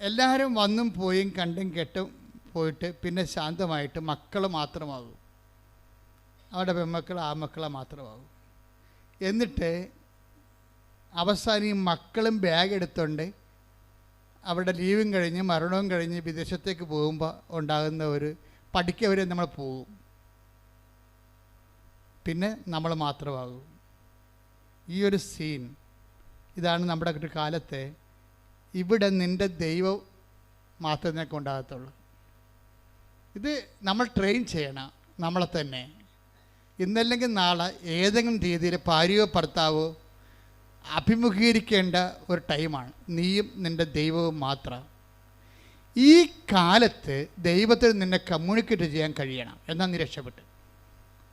എല്ലാവരും വന്നും പോയും കണ്ടും കെട്ടും പോയിട്ട് പിന്നെ ശാന്തമായിട്ട് മക്കൾ മാത്രമാകും. അവരുടെ പെൺമക്കൾ ആൺമക്കളെ മാത്രമാകും. എന്നിട്ട് അവസാനം ഈ മക്കളും ബാഗ് എടുത്തുകൊണ്ട് അവരുടെ ലീവും കഴിഞ്ഞ് മരണവും കഴിഞ്ഞ് വിദേശത്തേക്ക് പോകുമ്പോൾ ഉണ്ടാകുന്ന ഒരു പഠിക്കവരെ നമ്മൾ പോകും. പിന്നെ നമ്മൾ മാത്രമാകും. ഈ ഒരു സീൻ ഇതാണ് നമ്മുടെ ഒരു കാലത്തെ. ഇവിടെ നിൻ്റെ ദൈവം മാത്രമേ ഉണ്ടാകത്തുള്ളൂ. ഇത് നമ്മൾ ട്രെയിൻ ചെയ്യണം നമ്മളെ തന്നെ. ഇന്നല്ലെങ്കിൽ നാളെ ഏതെങ്കിലും രീതിയിൽ ഭാര്യയോ ഭർത്താവോ അഭിമുഖീകരിക്കേണ്ട ഒരു ടൈമാണ്. നീയും നിൻ്റെ ദൈവവും മാത്രം. ഈ കാലത്ത് ദൈവത്തിൽ നിന്നെ കമ്മ്യൂണിക്കേറ്റ് ചെയ്യാൻ കഴിയണം. എന്നാൽ നീ രക്ഷപ്പെട്ടു.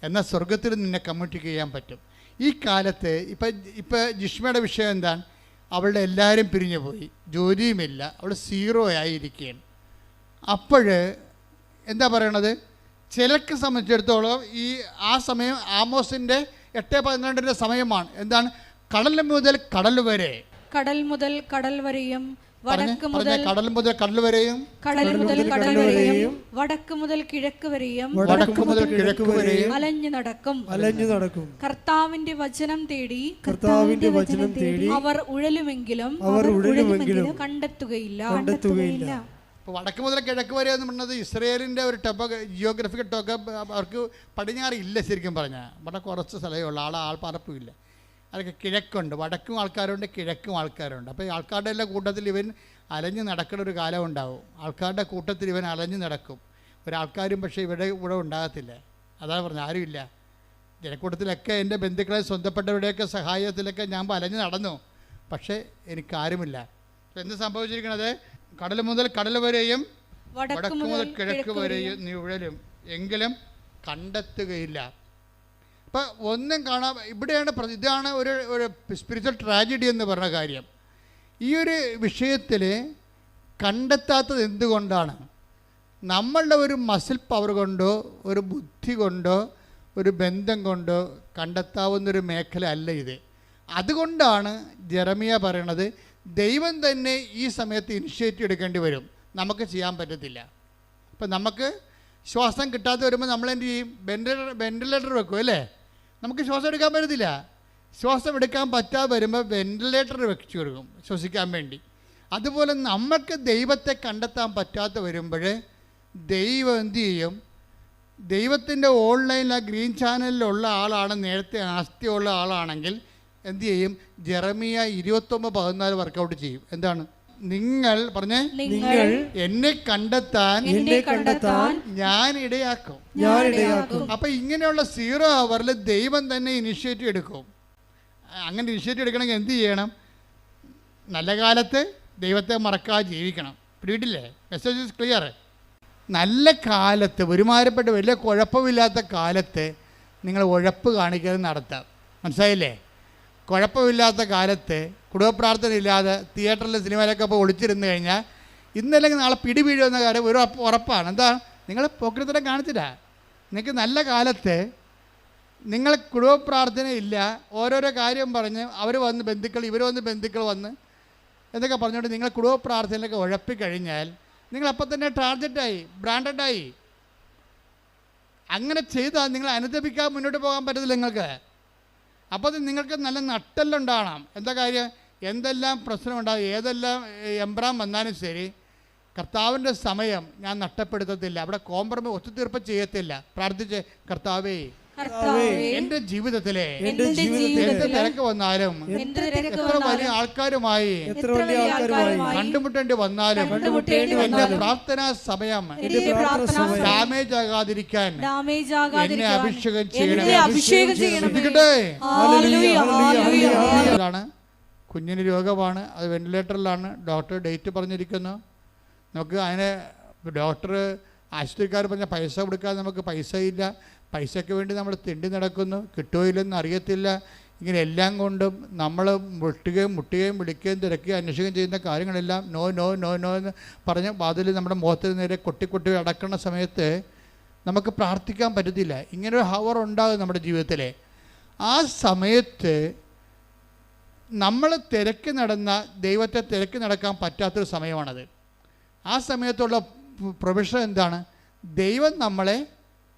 എന്നാൽ സ്വർഗത്തിൽ നിന്നെ കമ്മ്യൂണിക്കേറ്റ് ചെയ്യാൻ പറ്റും. ഈ കാലത്ത് ഇപ്പം ജിഷ്മയുടെ വിഷയം എന്താണ്? അവളുടെ എല്ലാവരും പിരിഞ്ഞു പോയി, ജോലിയുമില്ല, അവൾ 0 ആയിരിക്കുകയാണ്. അപ്പോൾ എന്താ പറയണത്? ചിലർക്ക് സംബന്ധിച്ചിടത്തോളം ആ സമയം ആമോസിൻ്റെ 8:12 സമയമാണ്. എന്താണ്? കടൽ മുതൽ കടൽ വരെ, കടൽ മുതൽ കടൽ വരെയും വടക്ക് മുതൽ കടൽ മുതൽ കടൽ വരെയും, കടൽ മുതൽ കടൽ വരെയും വടക്ക് മുതൽ കിഴക്ക് വരെയും, വടക്ക് മുതൽ കിഴക്ക് വരെയും അലഞ്ഞു നടക്കും. കർത്താവിന്റെ വചനം തേടി അവർ ഉഴലുമെങ്കിലും കണ്ടെത്തുകയില്ല. ഇപ്പോൾ വടക്ക് മുതൽ കിഴക്ക് വരെ എന്ന് പറഞ്ഞത് ഇസ്രയേലിൻ്റെ ഒരു ജിയോഗ്രഫിക്കൽ അവർക്ക് പടിഞ്ഞാറ് ഇല്ല. ശരിക്കും പറഞ്ഞാൽ ഇവിടെ കുറച്ച് സ്ഥലമേ ഉള്ളൂ, ആൾപ്പാർപ്പുമില്ല. അതൊക്കെ കിഴക്കുണ്ട്, വടക്കും ആൾക്കാരുണ്ട്, കിഴക്കും ആൾക്കാരുണ്ട്. അപ്പോൾ ഈ ആൾക്കാരുടെ എല്ലാ കൂട്ടത്തിൽ ഇവൻ അലഞ്ഞ് നടക്കുന്ന ഒരു കാലം ഉണ്ടാവും. ആൾക്കാരുടെ കൂട്ടത്തിൽ ഇവൻ അലഞ്ഞ് നടക്കും. ഒരാൾക്കാരും പക്ഷേ ഇവിടെ ഉണ്ടാകത്തില്ല. അതാണ് പറഞ്ഞത്, ആരുമില്ല. ജനക്കൂട്ടത്തിലൊക്കെ എൻ്റെ ബന്ധുക്കളെ സ്വന്തപ്പെട്ടവരുടെയൊക്കെ സഹായത്തിലൊക്കെ ഞാൻ അലഞ്ഞ് നടന്നു, പക്ഷേ എനിക്കാരുമില്ല. എന്ത് സംഭവിച്ചിരിക്കണത്? കടൽ മുതൽ കടൽ വരെയും വടക്ക് മുതൽ കിഴക്ക് വരെയും നീ ഉഴലും, എങ്കിലും കണ്ടെത്തുകയില്ല. അപ്പം ഒന്നും കാണാൻ ഇവിടെയാണ്. ഇതാണ് ഒരു സ്പിരിച്വൽ ട്രാജഡി എന്ന് പറഞ്ഞ കാര്യം. ഈ ഒരു വിഷയത്തിൽ കണ്ടെത്താത്തത് എന്തുകൊണ്ടാണ്? നമ്മളുടെ ഒരു മസിൽ പവർ കൊണ്ടോ ഒരു ബുദ്ധി കൊണ്ടോ ഒരു ബന്ധം കൊണ്ടോ കണ്ടെത്താവുന്നൊരു മേഖല അല്ല ഇത്. അതുകൊണ്ടാണ് ജെറമിയ പറയണത്, ദൈവം തന്നെ ഈ സമയത്ത് ഇനിഷ്യേറ്റീവ് എടുക്കേണ്ടി വരും, നമുക്ക് ചെയ്യാൻ പറ്റത്തില്ല. ഇപ്പം നമുക്ക് ശ്വാസം കിട്ടാതെ വരുമ്പോൾ നമ്മൾ എന്ത് ചെയ്യും? വെന്റിലേറ്റർ വെക്കും അല്ലേ? നമുക്ക് ശ്വാസം എടുക്കാൻ പറ്റത്തില്ല. ശ്വാസം എടുക്കാൻ പറ്റാതെ വരുമ്പോൾ വെന്റിലേറ്റർ വെച്ച് കൊടുക്കും ശ്വസിക്കാൻ വേണ്ടി. അതുപോലെ നമുക്ക് ദൈവത്തെ കണ്ടെത്താൻ പറ്റാതെ വരുമ്പോൾ ദൈവം എന്തു ചെയ്യും? ദൈവത്തിൻ്റെ ഓൺലൈനിൽ ആ ഗ്രീൻ ചാനലിലുള്ള ആളാണ്, നേരത്തെ ആസ്തിയുള്ള ആളാണെങ്കിൽ എന്തു ചെയ്യും? ജെറമിയ 29:14 വർക്കൗട്ട് ചെയ്യും. എന്താണ്? നിങ്ങൾ പറഞ്ഞേ, നിങ്ങൾ എന്നെ കണ്ടെത്താൻ ഞാൻ ഇടയാക്കും. അപ്പൊ ഇങ്ങനെയുള്ള 0 അവറിൽ ദൈവം തന്നെ ഇനിഷ്യേറ്റീവ് എടുക്കും. അങ്ങനെ ഇനിഷ്യേറ്റീവ് എടുക്കണമെങ്കിൽ എന്ത് ചെയ്യണം? നല്ല കാലത്ത് ദൈവത്തെ മറക്കാതെ ജീവിക്കണം. പിടിയിട്ടില്ലേ? Message is clear. നല്ല കാലത്ത്, ഒരുമാരപ്പെട്ട വലിയ കുഴപ്പമില്ലാത്ത കാലത്ത് നിങ്ങൾ ഉഴപ്പ് കാണിക്കുന്നത് നടത്താം. മനസ്സിലായില്ലേ? കുഴപ്പമില്ലാത്ത കാലത്ത് കുടുംബ പ്രാർത്ഥന ഇല്ലാതെ തിയേറ്ററിൽ സിനിമയിലൊക്കെ ഇപ്പോൾ ഒളിച്ചിരുന്ന് കഴിഞ്ഞാൽ ഇന്നല്ലെങ്കിൽ നാളെ പിടി വീഴുമെന്ന കാര്യം ഒരു ഉറപ്പാണ്. എന്താ? നിങ്ങൾ പോക്രിത്തരം കാണിച്ചില്ല. നിങ്ങൾക്ക് നല്ല കാലത്ത് നിങ്ങൾ കുടുംബ പ്രാർത്ഥന ഇല്ല, ഓരോരോ കാര്യം പറഞ്ഞ് അവർ വന്ന് ബന്ധുക്കൾ ഇവർ വന്ന് ബന്ധുക്കൾ വന്ന് എന്നൊക്കെ പറഞ്ഞുകൊണ്ട് നിങ്ങൾ കുടുംബ പ്രാർത്ഥനയിലൊക്കെ ഉഴപ്പിക്കഴിഞ്ഞാൽ നിങ്ങളപ്പം തന്നെ ടാർഗറ്റായി, ബ്രാൻഡഡായി. അങ്ങനെ ചെയ്താൽ നിങ്ങൾ അനുദപിക്കാൻ മുന്നോട്ട് പോകാൻ പറ്റത്തില്ല നിങ്ങൾക്ക്. അപ്പോൾ അത് നിങ്ങൾക്ക് നല്ല നട്ടെല്ലുണ്ടാകണം. എന്താ കാര്യം? എന്തെല്ലാം പ്രശ്നമുണ്ടാകും, ഏതെല്ലാം എംബ്രാം വന്നാലും ശരി, കർത്താവിൻ്റെ സമയം ഞാൻ നഷ്ടപ്പെടുത്തത്തില്ല. അവിടെ കോംപ്രമൈസ് ഒത്തുതീർപ്പ് ചെയ്യത്തില്ല. പ്രാർത്ഥിച്ച്, കർത്താവേ എന്റെ ജീവിതത്തിലെ എന്ത് തിരക്ക് വന്നാലും എത്ര വലിയ ആൾക്കാരുമായി കണ്ടുമുട്ടേണ്ടി വന്നാലും എന്റെ പ്രാർത്ഥനാ സമയം ഡാമേജ് ആകാതിരിക്കാൻ എന്നെ അഭിഷേകം ചെയ്യണം. കുഞ്ഞിന് രോഗമാണ്, അത് വെന്റിലേറ്ററിലാണ്, ഡോക്ടർ ഡേറ്റ് പറഞ്ഞിരിക്കുന്നു. നമുക്ക് അതിന് ഡോക്ടർ ആശുപത്രിക്കാർ പറഞ്ഞ പൈസ കൊടുക്കാൻ നമുക്ക് പൈസ ഇല്ല, പൈസയ്ക്ക് വേണ്ടി നമ്മൾ തിണ്ടി നടക്കുന്നു, കിട്ടുമോ ഇല്ലെന്ന് അറിയത്തില്ല. ഇങ്ങനെ എല്ലാം കൊണ്ടും നമ്മൾ മുട്ടുകയും വിളിക്കുകയും തിരക്കുകയും അന്വേഷിക്കുകയും ചെയ്യുന്ന കാര്യങ്ങളെല്ലാം നോ നോ നോ നോ എന്ന് പറഞ്ഞ് വാതിൽ നമ്മുടെ മുഖത്തിന് നേരെ കൊട്ടി അടക്കുന്ന സമയത്ത് നമുക്ക് പ്രാർത്ഥിക്കാൻ പറ്റത്തില്ല. ഇങ്ങനൊരു ഹവർ ഉണ്ടാകും നമ്മുടെ ജീവിതത്തിൽ. ആ സമയത്ത് നമ്മൾ തിരക്ക് ദൈവത്തെ തിരക്ക് നടക്കാൻ പറ്റാത്തൊരു സമയമാണത്. ആ സമയത്തുള്ള പ്രൊവിഷൻ എന്താണ്? ദൈവം നമ്മളെ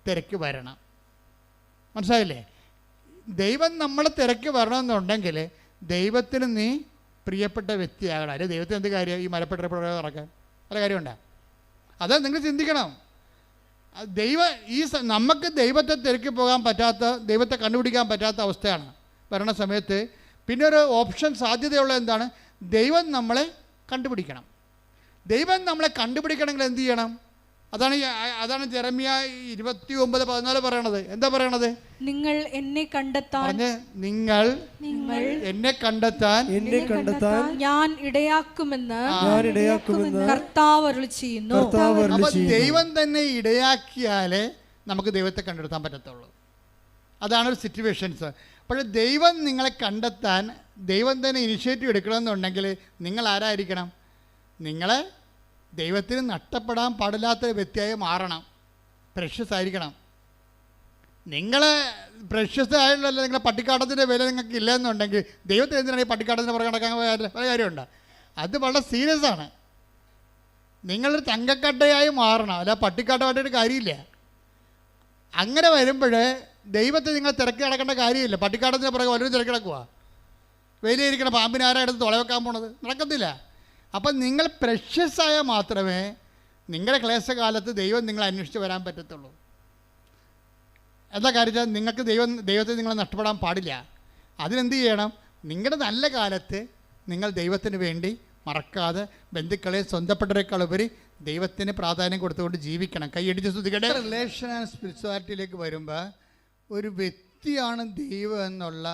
തിരക്ക് വരണം. മനസ്സിലായില്ലേ? ദൈവം നമ്മളെ തിരക്ക് വരണമെന്നുണ്ടെങ്കിൽ ദൈവത്തിന് നീ പ്രിയപ്പെട്ട വ്യക്തിയാകണം. അല്ലെ ദൈവത്തിന് എന്ത് കാര്യം ഈ മരപ്പെട്ട ഇറക്കാൻ പല കാര്യമുണ്ടോ? അത് നിങ്ങൾ ചിന്തിക്കണം. നമുക്ക് ദൈവത്തെ തിരക്കി പോകാൻ പറ്റാത്ത, ദൈവത്തെ കണ്ടുപിടിക്കാൻ പറ്റാത്ത അവസ്ഥയാണ് വരണ സമയത്ത് പിന്നെ ഒരു ഓപ്ഷൻ സാധ്യതയുള്ള എന്താണ്? ദൈവം നമ്മളെ കണ്ടുപിടിക്കണം. ദൈവം നമ്മളെ കണ്ടുപിടിക്കണമെങ്കിൽ എന്ത് ചെയ്യണം? അതാണ് ജെറമ്യ 29:14 പറയണത്. എന്താ പറയണത്? നിങ്ങൾ എന്നെ കണ്ടെത്താൻ ഞാൻ ഇടയാക്കുമെന്ന് കർത്താവ് അരുളിച്ചെയ്യുന്നു. അപ്പോൾ ദൈവം തന്നെ ഇടയാക്കിയാലേ നമുക്ക് ദൈവത്തെ കണ്ടെത്താൻ പറ്റത്തുള്ളൂ. അതാണ് ഒരു സിറ്റുവേഷൻസ്. പക്ഷേ ദൈവം നിങ്ങളെ കണ്ടെത്താൻ ദൈവം തന്നെ ഇനിഷ്യേറ്റീവ് എടുക്കണമെന്നുണ്ടെങ്കിൽ നിങ്ങൾ ആരായിരിക്കണം? നിങ്ങളെ ദൈവത്തിന് നഷ്ടപ്പെടാൻ പാടില്ലാത്ത വ്യക്തിയായി മാറണം. പ്രഷ്യസ് ആയിരിക്കണം. നിങ്ങൾ പ്രഷ്യസ് ആയിട്ടുള്ള നിങ്ങളെ പട്ടിക്കാട്ടത്തിൻ്റെ വില നിങ്ങൾക്ക് ഇല്ലയെന്നുണ്ടെങ്കിൽ ദൈവത്തിന് എന്തിനാണ് ഈ പട്ടിക്കാട്ടത്തിന് പുറകെ നടക്കാൻ പല കാര്യമുണ്ട്. അത് വളരെ സീരിയസ് ആണ്. നിങ്ങളൊരു തങ്കക്കട്ടയായി മാറണം, അല്ല പട്ടിക്കാട്ടമായിട്ടൊരു കാര്യമില്ല. അങ്ങനെ വരുമ്പോൾ ദൈവത്തെ നിങ്ങൾ തിരക്കി നടക്കേണ്ട കാര്യമില്ല. പട്ടിക്കാട്ടത്തിന് പുറകെ വല്ലതും തിരക്കി നടക്കുക. വെയിലിരിക്കണ പാമ്പിന് ആരാ എടുത്ത് തുളവെക്കാൻ പോണത്? നടക്കത്തില്ല. അപ്പം നിങ്ങൾ പ്രഷ്യസായ മാത്രമേ നിങ്ങളുടെ ക്ലേശകാലത്ത് ദൈവം നിങ്ങളെ അന്വേഷിച്ച് വരാൻ പറ്റത്തുള്ളൂ. എന്താ കാര്യം? നിങ്ങൾക്ക് ദൈവത്തെ നിങ്ങൾ നഷ്ടപ്പെടാൻ പാടില്ല. അതിനെന്ത് ചെയ്യണം? നിങ്ങളുടെ നല്ല കാലത്ത് നിങ്ങൾ ദൈവത്തിന് വേണ്ടി മറക്കാതെ ബന്ധുക്കളെ സ്വന്തപ്പെട്ടവരെക്കാൾ ഉപരി ദൈവത്തിന് പ്രാധാന്യം കൊടുത്തുകൊണ്ട് ജീവിക്കണം. കൈയടിച്ച് സ്തുതിക്കട്ടെ. റിലേഷൻ ആൻഡ് സ്പിരിച്വാലിറ്റിയിലേക്ക് വരുമ്പോൾ ഒരു വ്യക്തിയാണ് ദൈവം എന്നുള്ള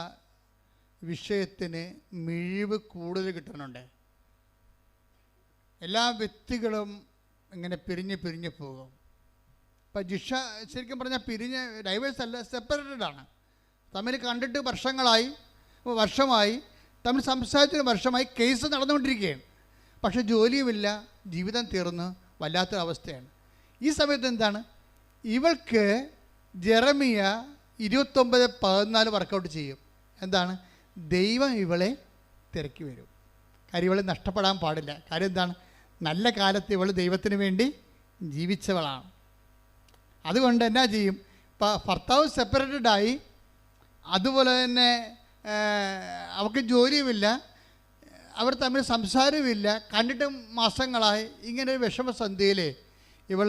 വിഷയത്തിന് മിഴിവ് കൂടുതൽ കിട്ടുന്നുണ്ട്. എല്ലാ വ്യക്തികളും ഇങ്ങനെ പിരിഞ്ഞ് പോകും. ഇപ്പം ജിഷ ശരിക്കും പറഞ്ഞാൽ ഡൈവേഴ്സ് അല്ല, സെപ്പറേറ്റഡ് ആണ്. തമ്മിൽ കണ്ടിട്ട് വർഷമായി തമ്മിൽ സംസാരിച്ചൊരു വർഷമായി കേസ് നടന്നുകൊണ്ടിരിക്കുകയാണ്. പക്ഷേ ജോലിയുമില്ല, ജീവിതം തീർന്ന് വല്ലാത്തൊരവസ്ഥയാണ്. ഈ സമയത്ത് എന്താണ്? ഇവൾക്ക് ജെറമിയ 29:14 വർക്കൗട്ട് ചെയ്യും. എന്താണ്? ദൈവം ഇവളെ തിരക്കി വരും. കാര്യം ഇവളെ നഷ്ടപ്പെടാൻ പാടില്ല. കാര്യം എന്താണ്? നല്ല കാലത്ത് ഇവൾ ദൈവത്തിന് വേണ്ടി ജീവിച്ചവളാണ്. അതുകൊണ്ട് എന്നാ ചെയ്യും? ഭർത്താവ് സെപ്പറേറ്റഡായി, അതുപോലെ തന്നെ അവർക്ക് ജോലിയുമില്ല, അവർ തമ്മിൽ സംസാരവുമില്ല, കണ്ടിട്ട് മാസങ്ങളായി. ഇങ്ങനെ ഒരു വിഷമസന്ധിയിൽ ഇവൾ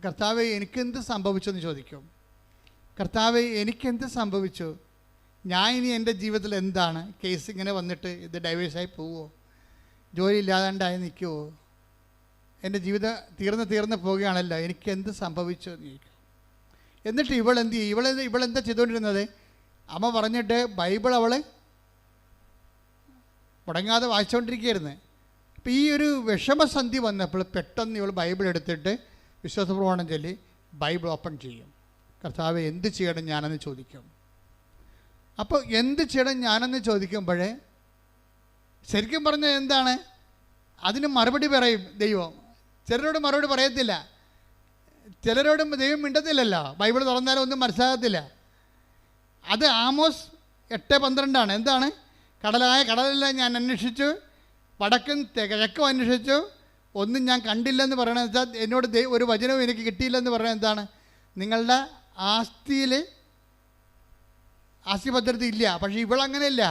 കർത്താവേ എനിക്കെന്ത് സംഭവിച്ചെന്ന് ചോദിക്കും. കർത്താവേ എനിക്കെന്ത് സംഭവിച്ചു? ഞാൻ ഇനി എൻ്റെ ജീവിതത്തിൽ എന്താണ്? കേസ് ഇങ്ങനെ വന്നിട്ട് ഇത് ഡൈവേഴ്സായി പോവുമോ? ജോലി ഇല്ലാതാണ്ടായി നിൽക്കുമോ? എൻ്റെ ജീവിതം തീർന്ന് പോവുകയാണല്ലോ, എനിക്കെന്ത് സംഭവിച്ചു എന്ന് ചോദിക്കും. എന്നിട്ട് ഇവളെന്ത് ചെയ്യും? ഇവളെന്താ ചെയ്തുകൊണ്ടിരുന്നത്? അമ്മ പറഞ്ഞിട്ട് ബൈബിൾ അവൾ മുടങ്ങാതെ വായിച്ചുകൊണ്ടിരിക്കുകയായിരുന്നു. അപ്പോൾ ഈ ഒരു വിഷമസന്ധി വന്നപ്പോൾ പെട്ടെന്ന് ഇവൾ ബൈബിൾ എടുത്തിട്ട് വിശ്വാസപ്രമാണം ചൊല്ലി ബൈബിൾ ഓപ്പൺ ചെയ്യും. കർത്താവ് എന്ത് ചെയ്യണം ഞാനെന്ന് ചോദിക്കും. അപ്പോൾ എന്ത് ചെയ്യണം ഞാനെന്ന് ചോദിക്കുമ്പോഴേ ശരിക്കും പറഞ്ഞാൽ എന്താണ്, അതിന് മറുപടി പറയും ദൈവം. ചിലരോട് മറുപടി പറയത്തില്ല, ചിലരോടും ദൈവം മിണ്ടത്തില്ലല്ലോ. ബൈബിൾ തുറന്നാലും ഒന്നും മനസ്സിലാകത്തില്ല. അത് ആമോസ് 8:12 എന്താണ്? കടലെല്ലാം ഞാൻ അന്വേഷിച്ചു, വടക്കും കിഴക്കും അന്വേഷിച്ചു, ഒന്നും ഞാൻ കണ്ടില്ലെന്ന് പറയണത് വെച്ചാൽ എന്നോട് ഒരു വചനവും എനിക്ക് കിട്ടിയില്ലെന്ന് പറയുന്നത് എന്താണ്? നിങ്ങളുടെ ആസ്തിയിൽ ആസ്തി ഭദ്രത ഇല്ല. പക്ഷേ ഇവളങ്ങനെയല്ല,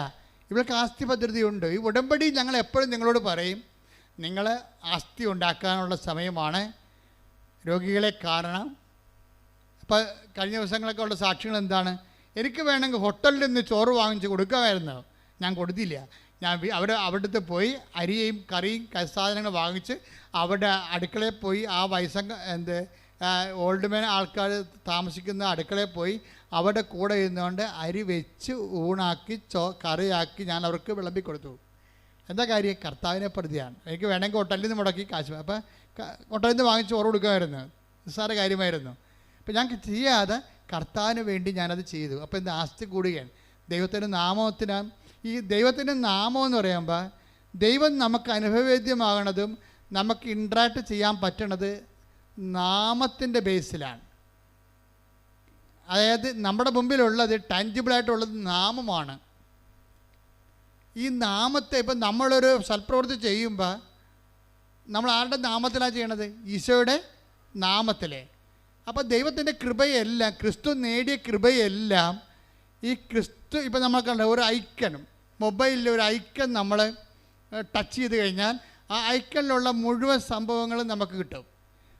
ഇവൾക്ക് ആസ്തി ഭദ്രതയുണ്ട്. ഈ ഉടമ്പടി ഞങ്ങൾ എപ്പോഴും നിങ്ങളോട് പറയും, നിങ്ങൾ ആസ്തി ഉണ്ടാക്കാനുള്ള സമയമാണ്. രോഗികളെ കാണണം. ഇപ്പോൾ കഴിഞ്ഞ ദിവസങ്ങളൊക്കെ ഉള്ള സാക്ഷ്യങ്ങൾ എന്താണ്? എനിക്ക് വേണമെങ്കിൽ ഹോട്ടലിൽ നിന്ന് ചോറ് വാങ്ങിച്ച് കൊടുക്കാമായിരുന്നു, ഞാൻ കൊടുത്തില്ല. ഞാൻ അവിടുത്തെ പോയി അരിയും കറിയും സാധനങ്ങൾ വാങ്ങിച്ച് അവിടെ അടുക്കളയിൽ പോയി ആ ഓൾഡ് മാൻ ആൾക്കാർ താമസിക്കുന്ന അടുക്കളയിൽ പോയി അവിടെ കൂടെ ഇരുന്നുകൊണ്ട് അരി വെച്ച് ഊണാക്കി കറിയാക്കി ഞാൻ അവർക്ക് വിളമ്പി കൊടുത്തു. എന്താ കാര്യം? കർത്താവിനെ പ്രതിയാണ്. എനിക്ക് വേണമെങ്കിൽ ഹോട്ടലിൽ നിന്ന് മുടക്കി കാശ്, അപ്പം ഹോട്ടലിൽ നിന്ന് വാങ്ങിച്ച് ചോറ് കൊടുക്കുമായിരുന്നു, നിസ്സാര കാര്യമായിരുന്നു. അപ്പം ഞാൻ ചെയ്യാതെ കർത്താവിന് വേണ്ടി ഞാനത് ചെയ്തു. അപ്പോൾ എന്താ? ആസ്തി കൂടുകയാണ്. ദൈവത്തിൻ്റെ നാമത്തിനാണ്. ഈ ദൈവത്തിൻ്റെ നാമം എന്ന് പറയുമ്പോൾ ദൈവം നമുക്ക് അനുഭവവേദ്യമാകണതും നമുക്ക് ഇൻട്രാക്ട് ചെയ്യാൻ പറ്റണത് നാമത്തിൻ്റെ ബേസിലാണ്. അതായത് നമ്മുടെ മുമ്പിലുള്ളത് ടാഞ്ചിബിളായിട്ടുള്ളത് നാമമാണ്. ഈ നാമത്തെ ഇപ്പം നമ്മളൊരു സൽപ്രവൃത്തി ചെയ്യുമ്പോൾ നമ്മൾ ആരുടെ നാമത്തിലാണ് ചെയ്യണത്? ഈശോയുടെ നാമത്തിലെ. അപ്പോൾ ദൈവത്തിൻ്റെ കൃപയെല്ലാം, ക്രിസ്തു നേടിയ കൃപയെല്ലാം ഈ ക്രിസ്തു ഇപ്പം നമ്മൾ കണ്ട ഒരു ഐക്കൺ, മൊബൈലിൽ ഒരു ഐക്കൺ നമ്മൾ ടച്ച് ചെയ്ത് കഴിഞ്ഞാൽ ആ ഐക്കണിലുള്ള മുഴുവൻ സംഭവങ്ങളും നമുക്ക് കിട്ടും.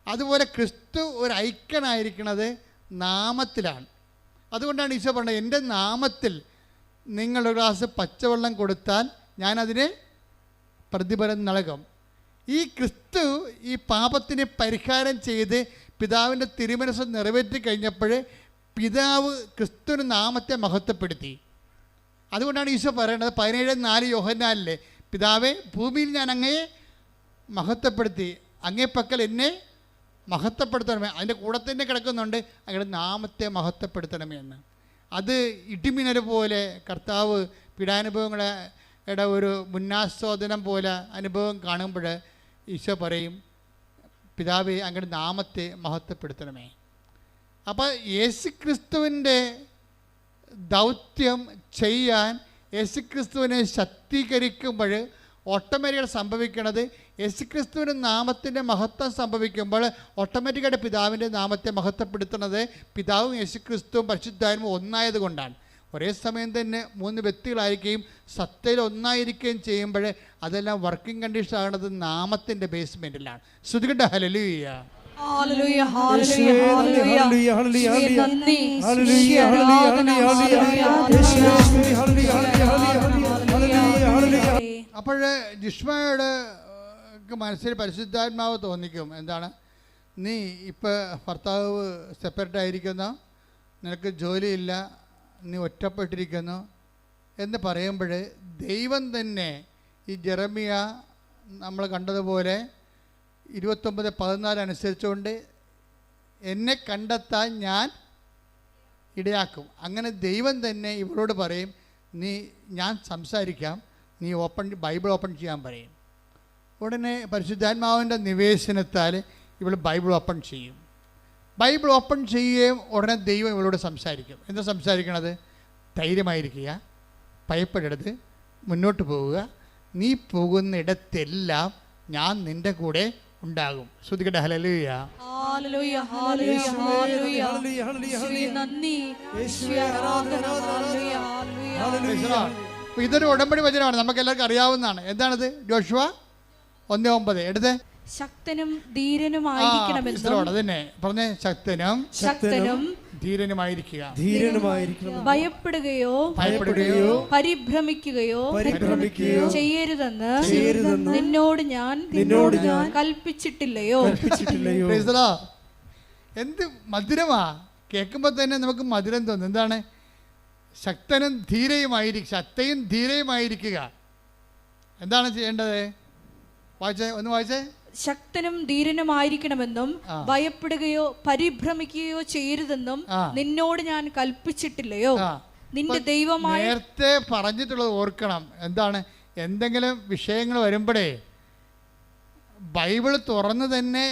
അതുപോലെ ക്രിസ്തു ഒരു ഐക്കണായിരിക്കുന്നത് നാമത്തിലാണ്. അതുകൊണ്ടാണ് ഈശോ പറഞ്ഞത്, എൻ്റെ നാമത്തിൽ നിങ്ങളൊരു ഗ്ലാസ് പച്ചവെള്ളം കൊടുത്താൽ ഞാനതിന് പ്രതിഫലം നൽകും. ഈ ക്രിസ്തു ഈ പാപത്തിന് പരിഹാരം ചെയ്ത് പിതാവിൻ്റെ തിരുമനസ്സ് നിറവേറ്റി കഴിഞ്ഞപ്പോൾ പിതാവ് ക്രിസ്തുവിന് നാമത്തെ മഹത്വപ്പെടുത്തി. അതുകൊണ്ടാണ് ഈശോ പറയുന്നത് 17:4 യോഹന്നാനിലെ, പിതാവേ, ഭൂമിയിൽ ഞാൻ അങ്ങയെ മഹത്വപ്പെടുത്തി, അങ്ങേ പക്കൽ എന്നെ മഹത്വപ്പെടുത്തണമേ. അതിൻ്റെ കൂടെ തന്നെ കിടക്കുന്നുണ്ട് അങ്ങയുടെ നാമത്തെ മഹത്വപ്പെടുത്തണമേ എന്ന്. അത് ഇടിമിന്നൽ പോലെ കർത്താവ് പീഡാനുഭവങ്ങളുടെ ഒരു മുന്നാസ്വാദനം പോലെ അനുഭവം കാണുമ്പോൾ ഈശോ പറയും, പിതാവേ, അങ്ങയുടെ നാമത്തെ മഹത്വപ്പെടുത്തണമേ. അപ്പോൾ യേശുക്രിസ്തുവിൻ്റെ ദൗത്യം ചെയ്യാൻ യേശുക്രിസ്തുവിനെ ശക്തീകരിക്കുമ്പോൾ ഓട്ടോമാറ്റിക്കായിട്ട് സംഭവിക്കുന്നത്, യേശുക്രിസ്തുവിൻ്റെ നാമത്തിൻ്റെ മഹത്വം സംഭവിക്കുമ്പോൾ ഓട്ടോമാറ്റിക്കായിട്ട് പിതാവിൻ്റെ നാമത്തെ മഹത്വപ്പെടുത്തുന്നത് പിതാവും യേശുക്രിസ്തുവും പരിശുദ്ധാത്മാവും ഒന്നായത് കൊണ്ടാണ്. ഒരേ സമയം തന്നെ 3 വ്യക്തികളായിരിക്കുകയും സത്തയിൽ ഒന്നായിരിക്കുകയും ചെയ്യുമ്പോൾ അതെല്ലാം വർക്കിംഗ് കണ്ടീഷൻ ആകുന്നത് നാമത്തിൻ്റെ ബേസ്മെൻറ്റിലാണ്. ശ്രുതികട്ട ഹല്ലേലൂയ. ഹല്ലേലൂയ, ഹല്ലേലൂയ, ഹല്ലേലൂയ, ഹല്ലേലൂയ, നന്ദി, ഹല്ലേലൂയ, ഹല്ലേലൂയ. അപ്പോൾ ജിഷ്മയുടെ മനസ്സിൽ പരിശുദ്ധാത്മാവ് തോന്നിക്കും, എന്താണ്, നീ ഇപ്പോൾ ഭർത്താവ് സെപ്പറേറ്റ് ആയിരിക്കുന്നു, നിനക്ക് ജോലിയില്ല, നീ ഒറ്റപ്പെട്ടിരിക്കുന്നു എന്ന് പറയുമ്പോൾ ദൈവം തന്നെ ഈ ജെറമിയ നമ്മൾ കണ്ടതുപോലെ 29:14 അനുസരിച്ചുകൊണ്ട് എന്നെ കണ്ടെത്താൻ ഞാൻ ഇടയാക്കും. അങ്ങനെ ദൈവം തന്നെ ഇവരോട് പറയും, ഞാൻ സംസാരിക്കാം, നീ ബൈബിൾ ഓപ്പൺ ചെയ്യാൻ പറയും. ഉടനെ പരിശുദ്ധാത്മാവിൻ്റെ നിവേശനത്താൽ ഇവൾ ബൈബിൾ ഓപ്പൺ ചെയ്യും. ബൈബിൾ ഓപ്പൺ ചെയ്യുകയും ഉടനെ ദൈവം ഇവളോട് സംസാരിക്കും. എന്താ സംസാരിക്കണത്? ധൈര്യമായിരിക്കുക, ഭയപ്പെടരുത്, മുന്നോട്ട് പോവുക, നീ പോകുന്നിടത്തെല്ലാം ഞാൻ നിൻ്റെ കൂടെ ഉണ്ടാകും. ശ്രുതികട്ടെ ഹല്ലേലൂയ. ഹല്ലേലൂയ, ഹല്ലേലൂയ, ഹല്ലേലൂയ, ഹല്ലേലൂയ, നന്ദി, യേശുവേ, ആരാധന, ഹല്ലേലൂയ, ഹല്ലേലൂയ. ഇതൊരു ഉടമ്പടി വചനമാണ്, നമുക്ക് എല്ലാവർക്കും അറിയാവുന്നതാണ്. എന്താണത്? യോശുവ 1:9 എടുത്തേ. ശക്തനും ധീരനുമായിരിക്കണമെന്നും അതന്നെ പറഞ്ഞേ, ശക്തനും ധീരനുമായിരിക്കുക. ഭയപ്പെടുകയോ പരിഭ്രമിക്കുകയോ ചെയ്യരുതെന്ന് നിന്നോട് ഞാൻ കൽപ്പിച്ചിട്ടില്ലയോ? എന്ത് മധുരമാ, കേൾക്കുമ്പോൾ തന്നെ നമുക്ക് മധുരം തോന്നും. എന്താണ്? ശക്തനും ധീരയുമായിരിക്കുക. എന്താണ് ചെയ്യേണ്ടത്? ഒന്ന് വായിച്ചേ. ശക്തനും ധീരനുമായിരിക്കണമെന്നും ഭയപ്പെടുകയോ പരിഭ്രമിക്കുകയോ ചെയ്യരുതെന്നും നിന്നോട് ഞാൻ കൽപ്പിച്ചിട്ടില്ലയോ? നിന്റെ ദൈവമായ നേരത്തെ പറഞ്ഞിട്ടുള്ളത് ഓർക്കണം. എന്താണ്? എന്തെങ്കിലും വിഷയങ്ങൾ വരുമ്പോഴേ ബൈബിൾ തുറന്ന് തന്നെ